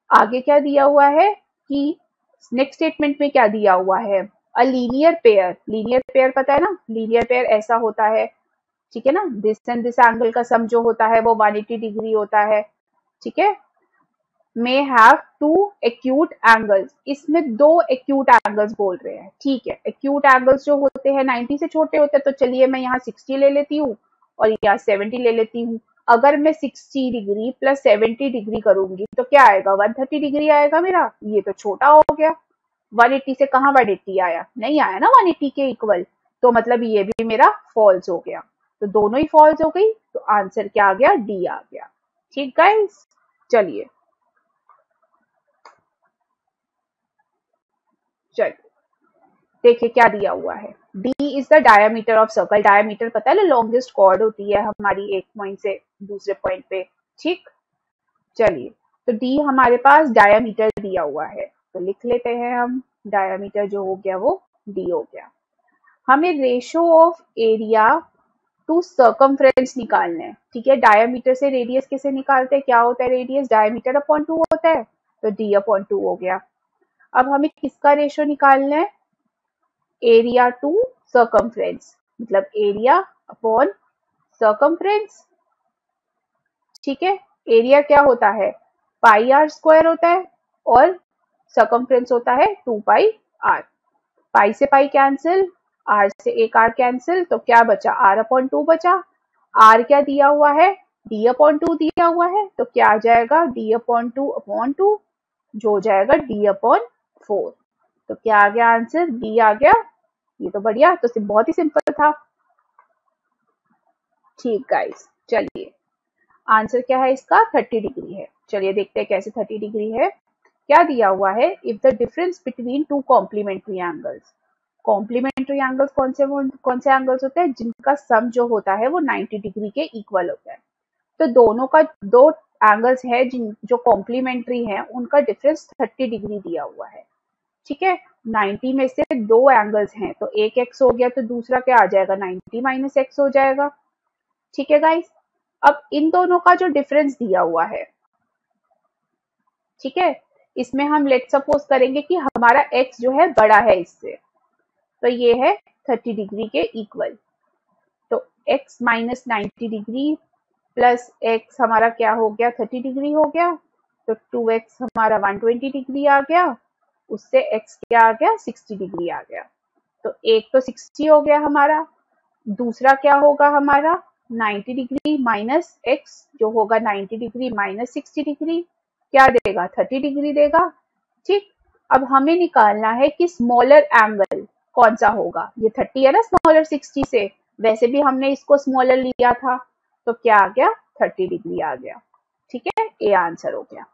आगे क्या दिया हुआ है कि नेक्स्ट स्टेटमेंट में क्या दिया हुआ है, a linear pair, linear pair पता है ना, लीनियर पेयर ऐसा होता है, ठीक है ना, दिस एंड दिस एंगल का सम जो होता है वो 180 डिग्री होता है। ठीक है, may have two acute angles, इसमें दो acute angles बोल रहे हैं। ठीक है, acute angles जो होते हैं 90 से छोटे होते हैं, तो चलिए मैं यहाँ 60 ले लेती हूँ और यहाँ 70 ले लेती हूँ। अगर मैं 60 डिग्री प्लस 70 डिग्री करूंगी तो क्या आएगा, 130 डिग्री आएगा मेरा। ये तो छोटा हो गया, 180 से कहाँ 180 आया, नहीं आया ना 180 के इक्वल, तो मतलब ये भी मेरा फॉल्स हो गया। तो दोनों ही फॉल्स हो गई, तो आंसर क्या आ गया, डी आ गया। ठीक गाइस, चलिए देखिए क्या दिया हुआ है। D is the diameter of circle. Diameter पता है ना, लॉन्गेस्ट कॉर्ड होती है हमारी एक पॉइंट से दूसरे पॉइंट पे। ठीक, चलिए तो D हमारे पास डायमीटर दिया हुआ है, तो लिख लेते हैं हम। डायमीटर जो हो गया वो D हो गया। हमें ratio of area to circumference निकालना है। ठीक है, डायमीटर से रेडियस कैसे निकालते हैं, क्या होता है रेडियस, डायमीटर अपॉन 2 होता है, तो D अपॉन 2 हो गया। अब हमें किसका रेशो निकालना है, एरिया टू सर्कमफ्रेंस, मतलब एरिया अपॉन सर्कमफ्रेंस। ठीक है, एरिया क्या होता है, पाई आर स्क्वायर होता है, और सर्कमफ्रेंस होता है 2 पाई आर। पाई से पाई कैंसिल, आर से एक आर कैंसिल, तो क्या बचा, आर अपॉन 2 बचा। आर क्या दिया हुआ है, डी अपॉन 2 दिया हुआ है, तो क्या आ जाएगा, डी अपॉन 2 जो हो जाएगा डी अपॉन 4। तो क्या आ गया आंसर, डी आ गया। ये तो बढ़िया, तो बहुत ही सिंपल था। ठीक गाइस, चलिए आंसर क्या है इसका, 30 डिग्री है। चलिए देखते हैं कैसे 30 डिग्री है। क्या दिया हुआ है, if the difference between two complementary angles. Complementary angles कौन से एंगल्स होते हैं, जिनका सम जो होता है वो 90 डिग्री के इक्वल होता है। तो दोनों का दो एंगल्स है जो कॉम्प्लीमेंट्री हैं, उनका डिफरेंस 30 डिग्री दिया हुआ है। ठीक है, 90 में से दो एंगल्स हैं, तो एक एक्स हो गया, तो दूसरा क्या आ जाएगा, 90 माइनस एक्स हो जाएगा। ठीक है गाइस, अब इन दोनों का जो डिफरेंस दिया हुआ है, ठीक है, इसमें हम लेट सपोज करेंगे कि हमारा x जो है बड़ा है इससे, तो ये है 30 डिग्री के इक्वल। तो x minus 90 degree plus x हमारा क्या हो गया, 30 डिग्री हो गया, तो 2x हमारा 120 डिग्री आ गया, उससे x क्या आ गया, 60 डिग्री आ गया। तो एक तो 60 हो गया हमारा, दूसरा क्या होगा हमारा 90 डिग्री माइनस x, जो होगा 90 डिग्री माइनस 60 डिग्री, क्या देगा, 30 डिग्री देगा। ठीक, अब हमें निकालना है कि स्मॉलर एंगल कौन सा होगा। ये 30 है ना स्मॉलर 60 से, वैसे भी हमने इसको स्मॉलर लिया था, तो क्या आ गया, 30 डिग्री आ गया। ठीक है, ए आंसर हो गया।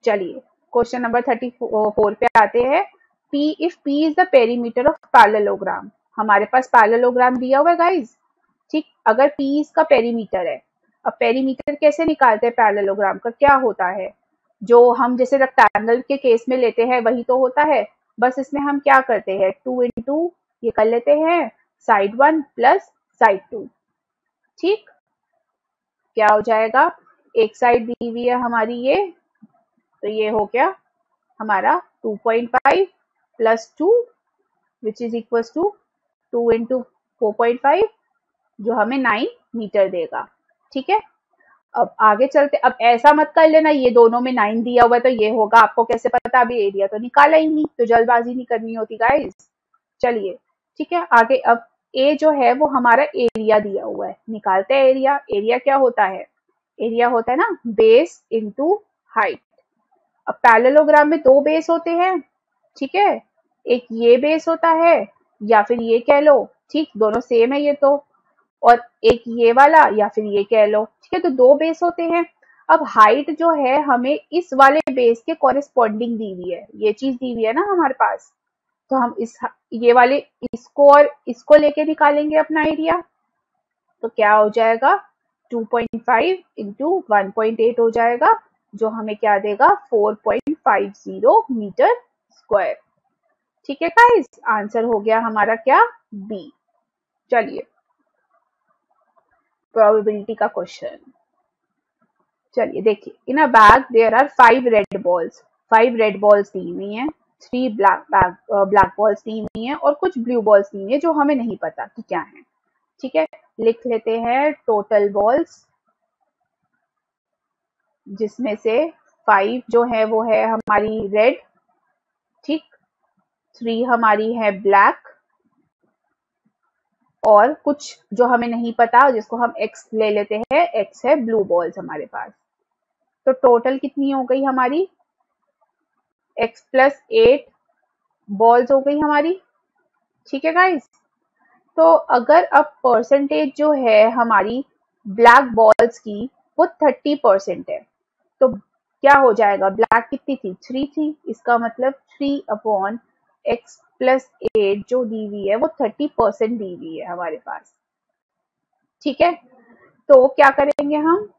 चलिए क्वेश्चन नंबर 34 पे आते हैं। P if P is the perimeter of parallelogram. हमारे पास पैरेललोग्राम दिया हुआ है गाइस। ठीक, अगर P इसका पेरीमीटर है, अब पेरीमीटर कैसे निकालते हैं पैरेललोग्राम का, क्या होता है, जो हम जैसे रेक्टेंगल के केस में लेते हैं वही तो होता है, बस इसमें हम क्या करते हैं 2 इंटू ये कर लेते हैं साइड 1 प्लस साइड 2। ठीक, क्या हो जाएगा, एक साइड दी हुई है हमारी ये, तो ये हो गया हमारा 2.5 plus 2 which is equal to 2 into 4.5, जो हमें 9 मीटर देगा। ठीक है, अब आगे चलते। अब ऐसा मत कर लेना ये दोनों में 9 दिया हुआ है तो ये होगा, आपको कैसे पता, अभी एरिया तो निकाला ही नहीं, तो जल्दबाजी नहीं करनी होती गाइस। चलिए ठीक है, आगे अब ए जो है वो हमारा एरिया दिया हुआ है, निकालते हैं एरिया। एरिया क्या होता है, एरिया होता है ना बेस इंटू हाइट। अब पैरेललोग्राम में दो बेस होते हैं, ठीक है, एक ये बेस होता है या फिर ये कह लो, ठीक, दोनों सेम है ये तो, और एक ये वाला या फिर ये कह लो, ठीक है, तो दो बेस होते हैं। अब हाइट जो है हमें इस वाले बेस के कॉरेस्पॉन्डिंग दी हुई है, ये चीज दी हुई है ना हमारे पास, तो हम ये वाले इसको और इसको लेके निकालेंगे अपना एरिया। तो क्या हो जाएगा 2.5 इंटू 1.8 हो जाएगा, जो हमें क्या देगा 4.50 मीटर स्क्वायर। ठीक है गाइस, आंसर हो गया हमारा क्या, बी। चलिए प्रोबेबिलिटी का क्वेश्चन, चलिए देखिए। In a bag there are 5 red balls. 5 red balls दी हुई हैं, 3 ब्लैक बॉल्स दी हुई हैं और कुछ ब्लू बॉल्स दी हुई हैं जो हमें नहीं पता कि क्या है। ठीक है, लिख लेते हैं टोटल बॉल्स, जिसमें से 5 जो है वो है हमारी रेड, ठीक, 3 हमारी है ब्लैक और कुछ जो हमें नहीं पता जिसको हम x ले लेते हैं, x है ब्लू बॉल्स हमारे पास। तो टोटल कितनी हो गई हमारी, x प्लस 8 बॉल्स हो गई हमारी। ठीक है गाइस, तो अगर अब परसेंटेज जो है हमारी ब्लैक बॉल्स की वो 30% है, तो क्या हो जाएगा, ब्लैक कितनी थी, 3 थी, इसका मतलब 3/x प्लस 8 जो दी हुई है वो 30% दी हुई है हमारे पास। ठीक है, तो क्या करेंगे हम,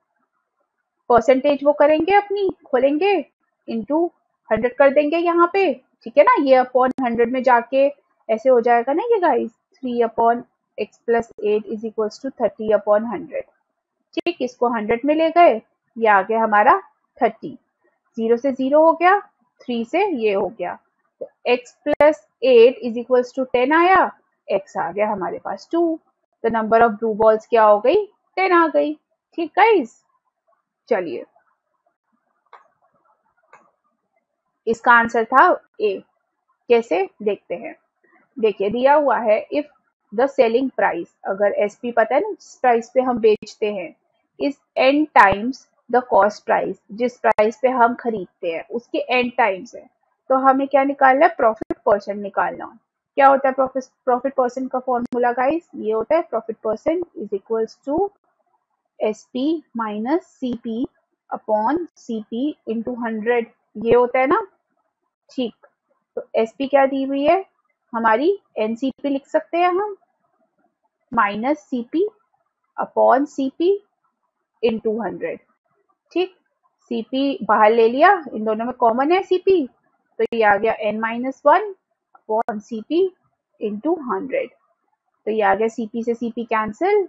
परसेंटेज वो करेंगे अपनी, खोलेंगे, इंटू 100 कर देंगे यहाँ पे। ठीक है ना, ये अपॉन 100 में जाके ऐसे हो जाएगा ना ये guys, 3/x plus 8 is equals to 30/100। ठीक, इसको 100 में ले गए, ये आ गया हमारा 30, 0 से 0 हो गया, 3 से ये हो गया, तो x plus 8 is equals to 10 आया, x आ गया हमारे पास 2, तो नंबर ऑफ ब्लू बॉल्स क्या हो गई, 10 आ गई। ठीक गाइस, चलिए इसका आंसर था ए। कैसे देखते हैं, देखिए दिया हुआ है, इफ द सेलिंग प्राइस, अगर एसपी पता है ना जिस प्राइस पे हम बेचते हैं, is n times the cost price, जिस प्राइस पे हम खरीदते हैं उसके n टाइम्स है, तो हमें क्या निकालना है, प्रॉफिट परसेंट निकालना। क्या होता है प्रॉफिट परसेंट का फॉर्मूला गाइस, ये होता है profit percent is equals to SP minus CP upon CP into 100, ये होता है ना। ठीक, तो एसपी क्या दी हुई है हमारी, एनसीपी लिख सकते हैं हम, minus CP upon CP into 100। ठीक, सीपी बाहर ले लिया, इन दोनों में कॉमन है सीपी, तो ये आ गया n-1 अपॉन सीपी इंटू 100, तो ये आ गया सीपी से सीपी कैंसिल,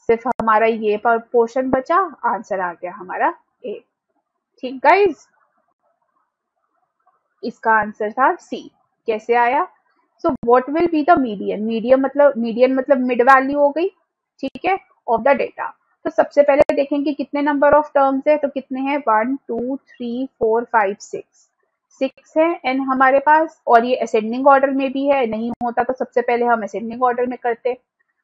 सिर्फ हमारा ये पोर्शन बचा, आंसर आ गया हमारा ए। ठीक गाइज, इसका आंसर था सी। कैसे आया, so what will be the median, median मतलब मिड वैल्यू हो गई। ठीक है, ऑफ द डेटा। तो सबसे पहले देखेंगे कितने नंबर ऑफ टर्म्स है, तो कितने हैं, 1 2 3 4 5 6 है एन हमारे पास, और ये असेंडिंग ऑर्डर में भी है, नहीं होता तो सबसे पहले हम असेंडिंग ऑर्डर में करते।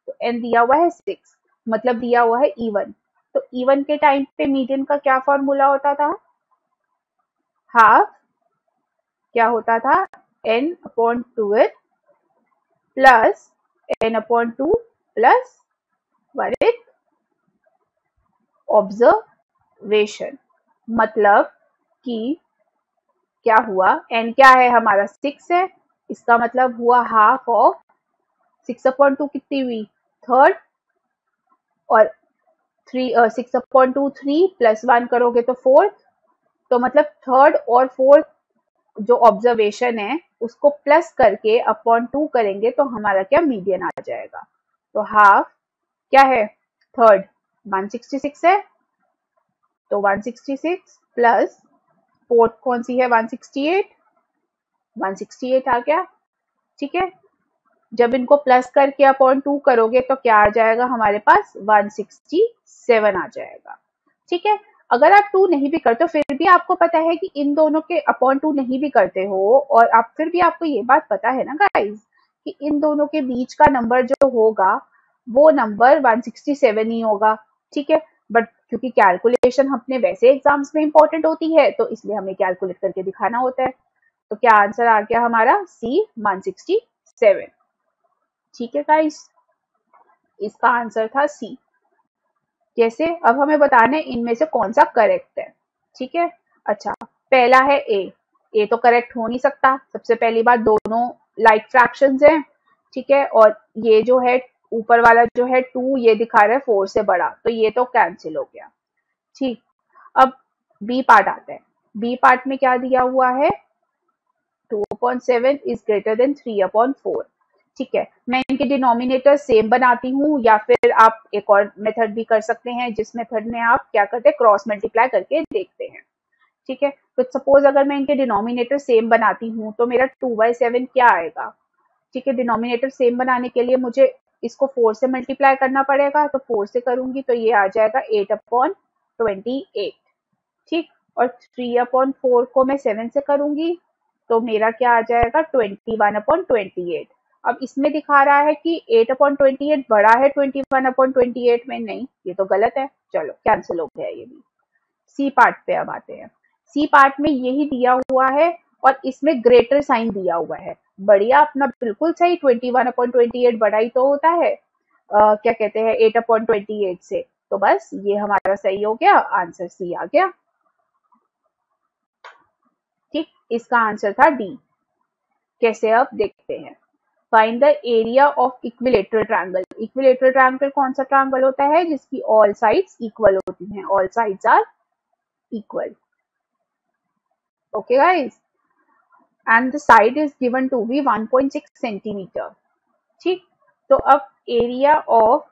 तो एन दिया हुआ है 6, मतलब दिया हुआ है इवन, तो इवन के टाइम पे मीडियन का क्या फॉर्मूला होता था, हाफ, क्या होता था, n/2 प्लस n/2 प्लस वर्ग ऑब्जर्वेशन, मतलब कि क्या हुआ, n क्या है हमारा 6 है, इसका मतलब हुआ हाफ ऑफ 6/2 कितनी हुई, थर्ड, और 6/2 3 प्लस 1 करोगे तो फोर्थ, तो मतलब थर्ड और फोर्थ जो ऑब्जर्वेशन है उसको प्लस करके अपॉन 2 करेंगे तो हमारा क्या मीडियन आ जाएगा। तो हाफ क्या है, थर्ड 166 है, तो 166 प्लस फोर्थ कौन सी है, 168 आ गया। ठीक है, जब इनको प्लस करके अपॉन 2 करोगे तो क्या आ जाएगा हमारे पास, 167 आ जाएगा। ठीक है, अगर आप 2 नहीं भी करते हो फिर भी आपको पता है कि इन दोनों के अपॉन 2 नहीं भी करते हो, और आप फिर भी आपको ये बात पता है ना गाइस कि इन दोनों के बीच का नंबर जो होगा वो नंबर 167 ही होगा। ठीक है, बट क्योंकि कैलकुलेशन अपने वैसे एग्जाम्स में इंपॉर्टेंट होती है तो इसलिए हमें कैलकुलेट करके दिखाना होता है। तो क्या आंसर आ गया हमारा, सी 167। ठीक है गाइस, इसका आंसर था सी। जैसे अब हमें बताना है इनमें से कौन सा करेक्ट है। ठीक है, अच्छा पहला है ए तो करेक्ट हो नहीं सकता, सबसे पहली बात दोनों लाइक फ्रैक्शंस हैं। ठीक है, और ये जो है ऊपर वाला जो है 2 ये दिखा रहा है 4 से बड़ा, तो ये तो कैंसिल हो गया। ठीक, अब बी पार्ट आता है, बी पार्ट में क्या दिया हुआ है, 2/7 इज ग्रेटर देन 3/4। ठीक है, मैं इनके डिनोमिनेटर सेम बनाती हूँ, या फिर आप एक और मेथड भी कर सकते हैं जिस मेथड में आप क्या करते हैं, क्रॉस मल्टीप्लाई करके देखते हैं। ठीक है, तो सपोज अगर मैं इनके डिनोमिनेटर सेम बनाती हूँ तो मेरा 2/7 क्या आएगा। ठीक है, डिनोमिनेटर सेम बनाने के लिए मुझे इसको 4 से मल्टीप्लाई करना पड़ेगा, तो 4 से करूंगी तो ये आ जाएगा 8/28। ठीक, और 3/4 को मैं 7 से करूंगी तो मेरा क्या आ जाएगा, 21/28। अब इसमें दिखा रहा है कि 8/28 बड़ा है 21/28 में, नहीं ये तो गलत है, चलो कैंसिल हो गया ये भी। सी पार्ट पे अब आते हैं। सी पार्ट में यही दिया हुआ है और इसमें ग्रेटर साइन दिया हुआ है, बढ़िया अपना बिल्कुल सही, 21/28 बड़ा ही तो होता है क्या कहते हैं 8/28 से, तो बस ये हमारा सही हो गया, आंसर सी आ गया। ठीक, इसका आंसर था डी। कैसे अब देखते हैं। Find the area of equilateral triangle. Equilateral triangle कौन सा ट्रायंगल होता है जिसकी ऑल साइड्स इक्वल होती हैं, all sides are equal. Okay guys, and the side is given to be 1.6 centimetre. ठीक, तो अब एरिया ऑफ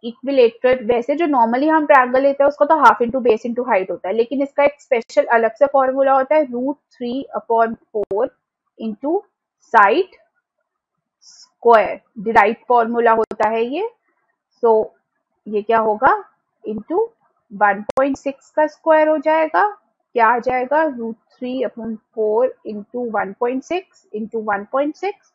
इक्विलेटरल, वैसे जो नॉर्मली हम ट्रायंगल लेते हैं उसका तो half into base into height होता है, लेकिन इसका एक स्पेशल अलग से फॉर्मूला होता है, √3/4 into side square, derive formula होता है ये। सो ये क्या होगा, इंटू 1.6 का स्क्वायर हो जाएगा, क्या आ जाएगा, √3/4 इंटू 1.6 इंटू 1.6।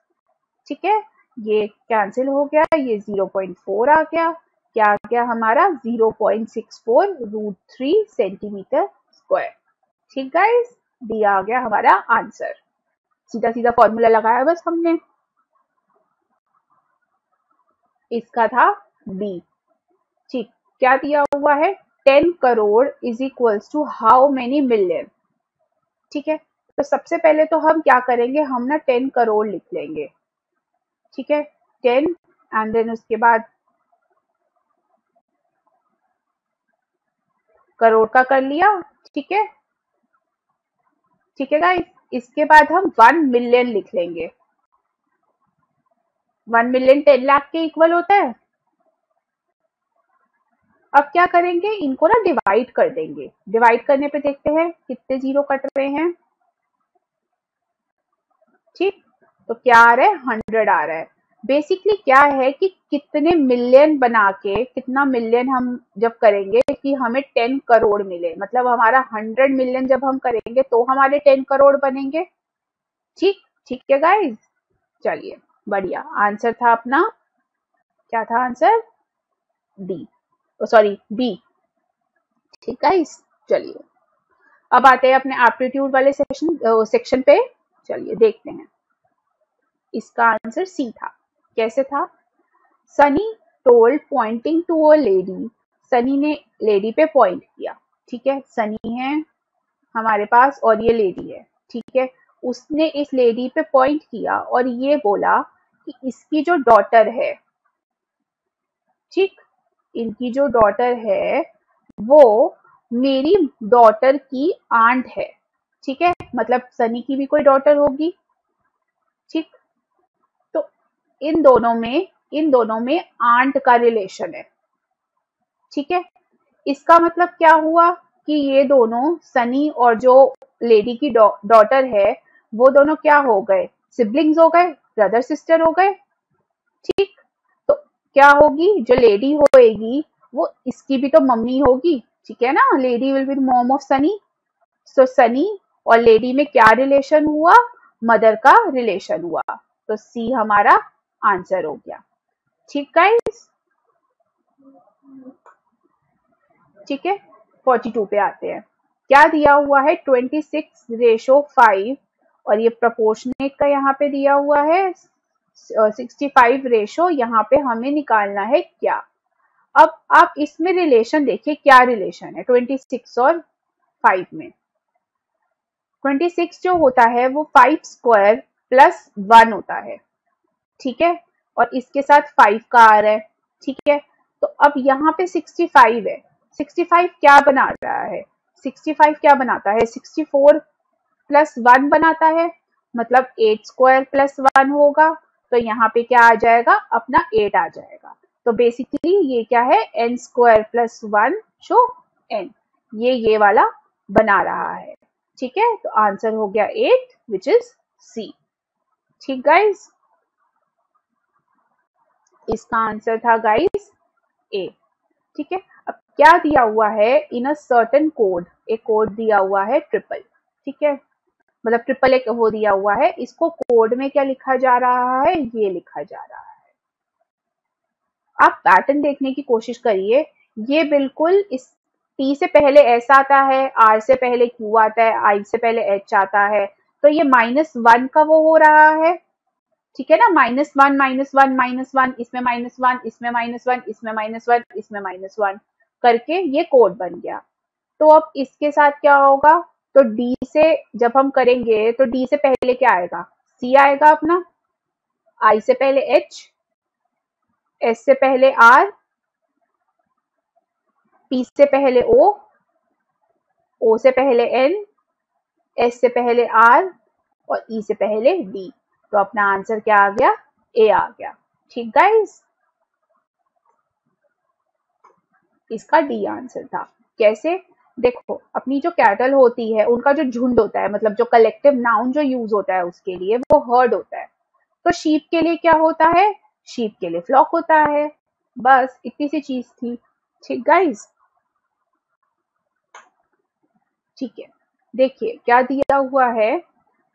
ठीक है, ये कैंसिल हो गया, ये 0.4 आ गया, क्या आ गया हमारा 0.64 √3 सेंटीमीटर स्क्वायर। ठीक गाइस, डी आ गया हमारा आंसर, सीधा सीधा फॉर्मूला लगाया बस हमने, इसका था बी। ठीक, क्या दिया हुआ है, 10 crore is equals to how many million. ठीक है, तो सबसे पहले तो हम क्या करेंगे, हम ना 10 करोड़ लिख लेंगे। ठीक है, 10 एंड देन उसके बाद करोड़ का कर लिया। ठीक है, ठीक है गाइस, इसके बाद हम 1 मिलियन लिख लेंगे। 1 मिलियन 10 लाख के इक्वल होता है। अब क्या करेंगे, इनको ना डिवाइड कर देंगे, डिवाइड करने पे देखते हैं कितने जीरो कट रहे हैं। ठीक, तो क्या आ रहा है, 100 आ रहा है। बेसिकली क्या है कि कितने मिलियन बना के, कितना मिलियन हम जब करेंगे कि हमें 10 करोड़ मिले, मतलब हमारा 100 मिलियन जब हम करेंगे तो हमारे 10 करोड़ बनेंगे। ठीक, ठीक है गाइस, चलिए बढ़िया, आंसर था अपना, क्या था आंसर, डी, सॉरी बी। ठीक गाइस, चलिए अब आते हैं अपने एप्टीट्यूड वाले सेक्शन पे, चलिए देखते हैं। इसका आंसर सी था। कैसे था, Sunny told pointing to a lady, Sunny ने लेडी पे पॉइंट किया। ठीक है, सनी है हमारे पास और ये लेडी है। ठीक है, उसने इस लेडी पे पॉइंट किया और ये बोला कि इसकी जो डॉटर है, ठीक, इनकी जो डॉटर है वो मेरी डॉटर की आंट है। ठीक है, मतलब सनी की भी कोई डॉटर होगी। ठीक, तो इन दोनों में आंट का रिलेशन है। ठीक है, इसका मतलब क्या हुआ कि ये दोनों, सनी और जो लेडी की डॉटर है, वो दोनों क्या हो गए, सिबलिंग्स हो गए, ब्रदर सिस्टर हो गए। ठीक, तो क्या होगी, जो लेडी होएगी वो इसकी भी तो मम्मी होगी। ठीक है ना, lady will be mom of Sunny. So Sunny और लेडी में क्या रिलेशन हुआ, मदर का रिलेशन हुआ, तो सी हमारा आंसर हो गया। ठीक गाइस, ठीक है, 42 पे आते हैं। क्या दिया हुआ है, 26:5 और ये प्रोपोर्शनेट का यहाँ पे दिया हुआ है 65 रेशो, यहाँ पे हमें निकालना है क्या। अब आप इसमें रिलेशन देखिए, क्या रिलेशन है 26 और 5 में। 26 जो होता है वो 5 स्क्वायर प्लस 1 होता है। ठीक है, और इसके साथ 5 का आ रहा है। ठीक है, तो अब यहाँ पे 65 है, 65 क्या बना रहा है, 65 क्या बनाता है, 64 प्लस 1 बनाता है, मतलब 8 स्क्वायर प्लस 1 होगा, तो यहाँ पे क्या आ जाएगा, अपना 8 आ जाएगा। तो बेसिकली ये क्या है, n square plus 1 show n, ये वाला बना रहा है। ठीक है, तो आंसर हो गया 8 विच इज सी। ठीक गाइज, इसका आंसर था गाइज ए। ठीक है, अब क्या दिया हुआ है, इन अ सर्टेन कोड, एक कोड दिया हुआ है ट्रिपल। ठीक है, मतलब ट्रिपल ए वो दिया हुआ है, इसको कोड में क्या लिखा जा रहा है, ये लिखा जा रहा है। आप पैटर्न देखने की कोशिश करिए, ये बिल्कुल इस T से पहले S आता है, R से पहले Q आता है, I से पहले H आता है, तो ये -1 का वो हो रहा है, ठीक है ना, -1 -1 -1, इसमें -1, इसमें -1, इसमें -1, इसमें -1 करके ये कोड बन गया। तो अब इसके साथ क्या होगा, तो D से जब हम करेंगे तो D से पहले क्या आएगा, C आएगा अपना, I से पहले H, S से पहले R, P से पहले O, O से पहले N, S से पहले R और E से पहले D। तो अपना आंसर क्या आ गया, A आ गया। ठीक गाइस, इसका D आंसर था। कैसे, देखो अपनी जो कैटल होती है उनका जो झुंड होता है, मतलब जो कलेक्टिव नाउन जो यूज होता है उसके लिए वो हर्ड होता है। तो शीप के लिए क्या होता है, शीप के लिए फ्लॉक होता है। बस इतनी सी चीज थी। ठीक गाइस, ठीक है, देखिए क्या दिया हुआ है,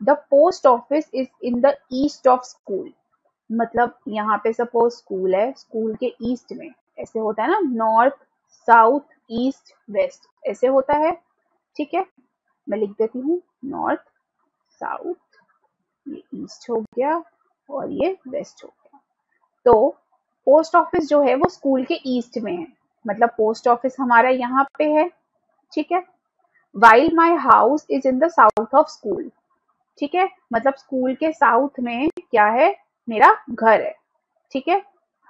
the post office is in the east of school. मतलब यहाँ पे सपोज स्कूल है, स्कूल के ईस्ट में, ऐसे होता है ना, नॉर्थ साउथ ईस्ट वेस्ट ऐसे होता है। ठीक है, मैं लिख देती हूँ, नॉर्थ साउथ, ये ईस्ट हो गया और ये वेस्ट हो गया। तो पोस्ट ऑफिस जो है वो स्कूल के ईस्ट में है, मतलब पोस्ट ऑफिस हमारा यहाँ पे है। ठीक है, while my house is in the south of school। ठीक है, मतलब स्कूल के साउथ में क्या है, मेरा घर है। ठीक है,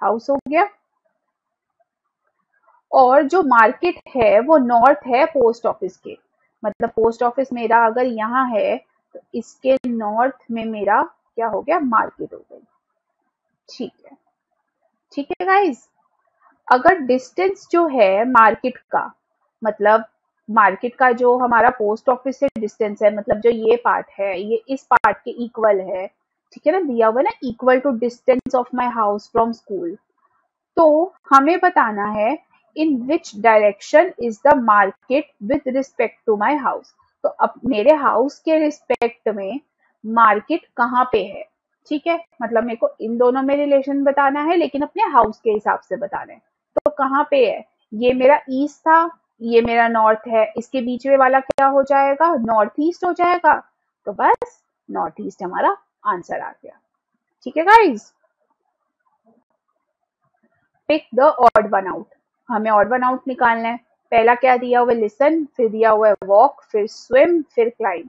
हाउस हो गया। और जो मार्केट है वो नॉर्थ है पोस्ट ऑफिस के, मतलब पोस्ट ऑफिस मेरा अगर यहाँ है तो इसके नॉर्थ में मेरा क्या हो गया, मार्केट हो गई। ठीक है, ठीक है गाइस, अगर डिस्टेंस जो है मार्केट का, मतलब मार्केट का जो हमारा पोस्ट ऑफिस से डिस्टेंस है, मतलब जो ये पार्ट है ये इस पार्ट के इक्वल है। ठीक है ना, दिया हुआ ना, equal to distance of my house from school. तो हमें बताना है in which direction is the market with respect to my house. तो अब मेरे हाउस के रिस्पेक्ट में मार्केट कहाँ पे है। ठीक है, मतलब मेरे को इन दोनों में रिलेशन बताना है, लेकिन अपने हाउस के हिसाब से बताना है। तो कहाँ पे है, ये मेरा ईस्ट था, ये मेरा नॉर्थ है, इसके बीच में वाला क्या हो जाएगा, नॉर्थ ईस्ट हो जाएगा। तो बस नॉर्थ ईस्ट हमारा आंसर आ गया। ठीक है guys, pick the odd one out. हमें ऑड वन आउट निकालना है। पहला क्या दिया हुआ है, लिसन, फिर दिया हुआ है वॉक, फिर स्विम, फिर क्लाइंब।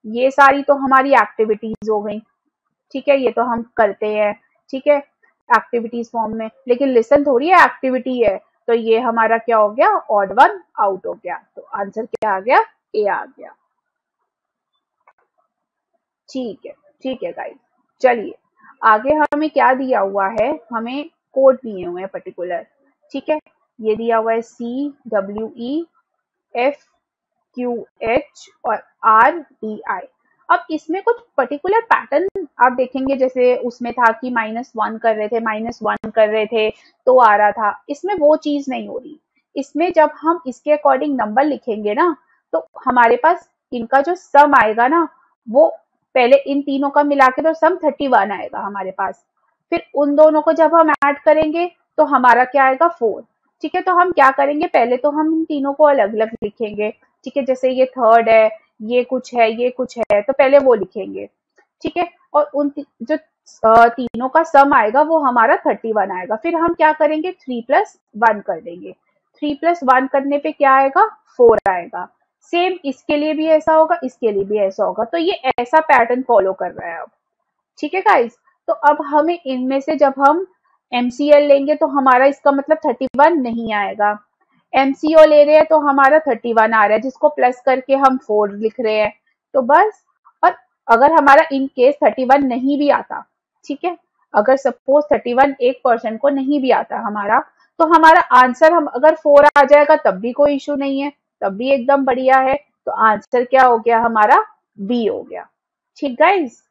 ये सारी तो हमारी एक्टिविटीज हो गई। ठीक है, ये तो हम करते हैं, ठीक है, एक्टिविटीज फॉर्म में, लेकिन लिसन थोड़ी है, एक्टिविटी है। तो ये हमारा क्या हो गया, ऑड वन आउट हो गया। तो आंसर क्या आ गया, ए आ गया। ठीक है गाइस, चलिए आगे हमें क्या दिया हुआ है, हमें कोड दिए हुए हैं पर्टिकुलर। ठीक है, ये दिया हुआ है CWEFQH और RDI। अब इसमें कुछ पर्टिकुलर पैटर्न आप देखेंगे, जैसे उसमें था कि -1 कर रहे थे, -1 कर रहे थे तो आ रहा था। इसमें वो चीज नहीं हो रही। इसमें जब हम इसके अकॉर्डिंग नंबर लिखेंगे ना, तो हमारे पास इनका जो सम आएगा ना, वो पहले इन तीनों का मिला के तो सम 31 आएगा हमारे पास। फिर उन दोनों को जब हम ऐड करेंगे तो हमारा क्या आएगा, 4। ठीक है, तो हम क्या करेंगे, पहले तो हम इन तीनों को अलग अलग लिखेंगे। ठीक है, जैसे ये थर्ड है, ये कुछ है, ये कुछ है, तो पहले वो लिखेंगे। ठीक है, और उन जो तीनों का सम आएगा वो हमारा 31 आएगा। फिर हम क्या करेंगे, 3+1 कर देंगे। 3+1 करने पे क्या आएगा, 4 आएगा। सेम इसके लिए भी ऐसा होगा, इसके लिए भी ऐसा होगा। तो ये ऐसा पैटर्न फॉलो कर रहा है अब। ठीक है गाइस, तो अब हमें इनमें से जब हम MCL लेंगे तो हमारा इसका मतलब 31 नहीं आएगा। MCO ले रहे हैं तो हमारा 31 आ रहा है, जिसको प्लस करके हम 4 लिख रहे हैं। तो बस, और अगर हमारा इन केस 31 नहीं भी आता, ठीक है, अगर सपोज 31 1% को नहीं भी आता हमारा, तो हमारा आंसर हम अगर 4 आ जाएगा तब भी कोई इशू नहीं है, तब भी एकदम बढ़िया है। तो आंसर क्या हो गया हमारा, बी हो गया। ठीक गाइस,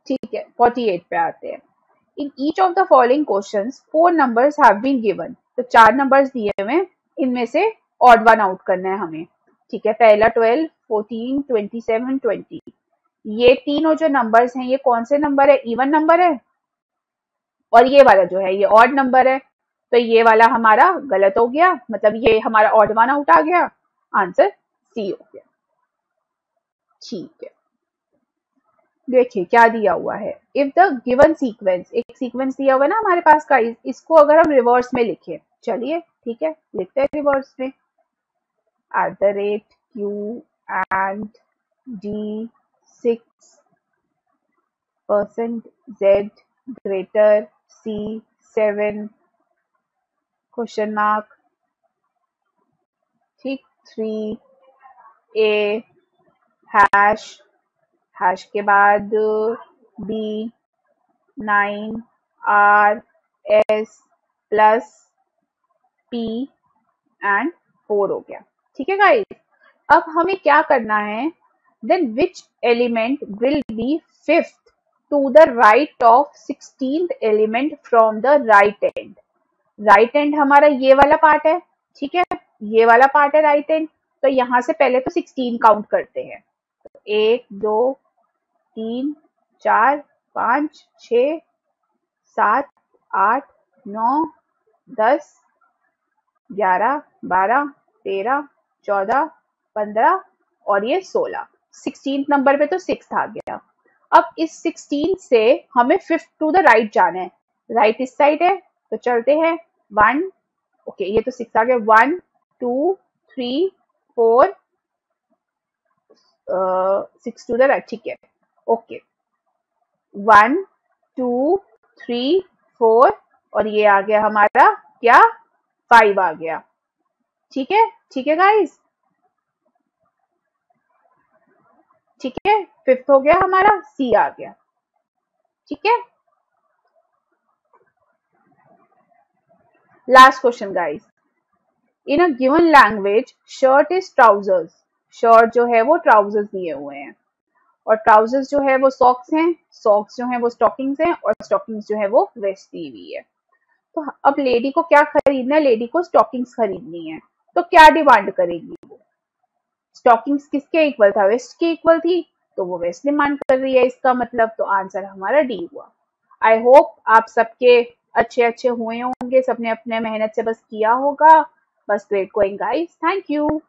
ठीक है, 48 पे आते हैं। In each of the following questions 4 numbers have been given. तो 4 नंबर्स दिए हुए, इनमें से ऑड वन आउट करना है हमें, ठीक है। पहला 12, 14, 27, 20, ये तीनों जो नंबर्स हैं ये कौन से नंबर है? इवन नंबर है, और ये वाला जो है ये ऑड नंबर है, तो ये वाला हमारा गलत हो गया, मतलब ये हमारा ऑड वन आउट आ गया, आंसर सी हो गया, ठीक है। देखिए क्या दिया हुआ है, इफ द गिवन सीक्वेंस, एक सीक्वेंस दिया हुआ है ना हमारे पास का, इसको अगर हम रिवर्स में लिखें, चलिए ठीक है लिखते हैं रिवर्स में, @q and d6% z greater c7 question mark, ठीक, 3a हैश, हैश के बाद b9r s plus p and 4 हो गया, ठीक है गाइस। अब हमें क्या करना है, then which element will be fifth to the right of 16th element from the right end. Right end हमारा ये वाला पार्ट है, ठीक है, ये वाला पार्ट है राइट एंड, तो यहां से पहले तो 16 काउंट करते हैं, 1 2 3 4 5 6 7 8 9 10 11 12 13 14 15 और ये 16, 16 नंबर पे तो 6 आ गया। अब इस 16 से हमें फिफ्थ टू द राइट जाना है, राइट इस साइड है तो चलते हैं 1, ओके ये तो 6 आ गया, 1 2 3 4 6 टू द राइट, ठीक है, ओके 1 2 3 4 और ये आ गया हमारा क्या 5 आ गया, ठीक है गाइस, ठीक है, फिफ्थ हो गया हमारा, सी आ गया, ठीक है। Last question guys, in a given language shirt is trousers, shirt जो है वो ट्राउजर्स दिए हुए हैं, और ट्राउजर्स जो है वो सॉक्स हैं, सॉक्स जो है वो स्टॉकिंग्स हैं, और स्टॉकिंग्स जो है वो वेस्ट दी हुई है। तो अब लेडी को क्या खरीदना है, लेडी को स्टॉकिंग्स खरीदनी है, तो क्या डिमांड करेगी वो, स्टॉकिंग्स किसके इक्वल था, वेस्ट के इक्वल थी, तो वो वेस्ट डिमांड कर रही है, इसका मतलब तो आंसर हमारा डी हुआ। आई होप आप सबके अच्छे हुए होंगे, सबने अपने मेहनत से बस किया होगा, बस great going guys, thank you.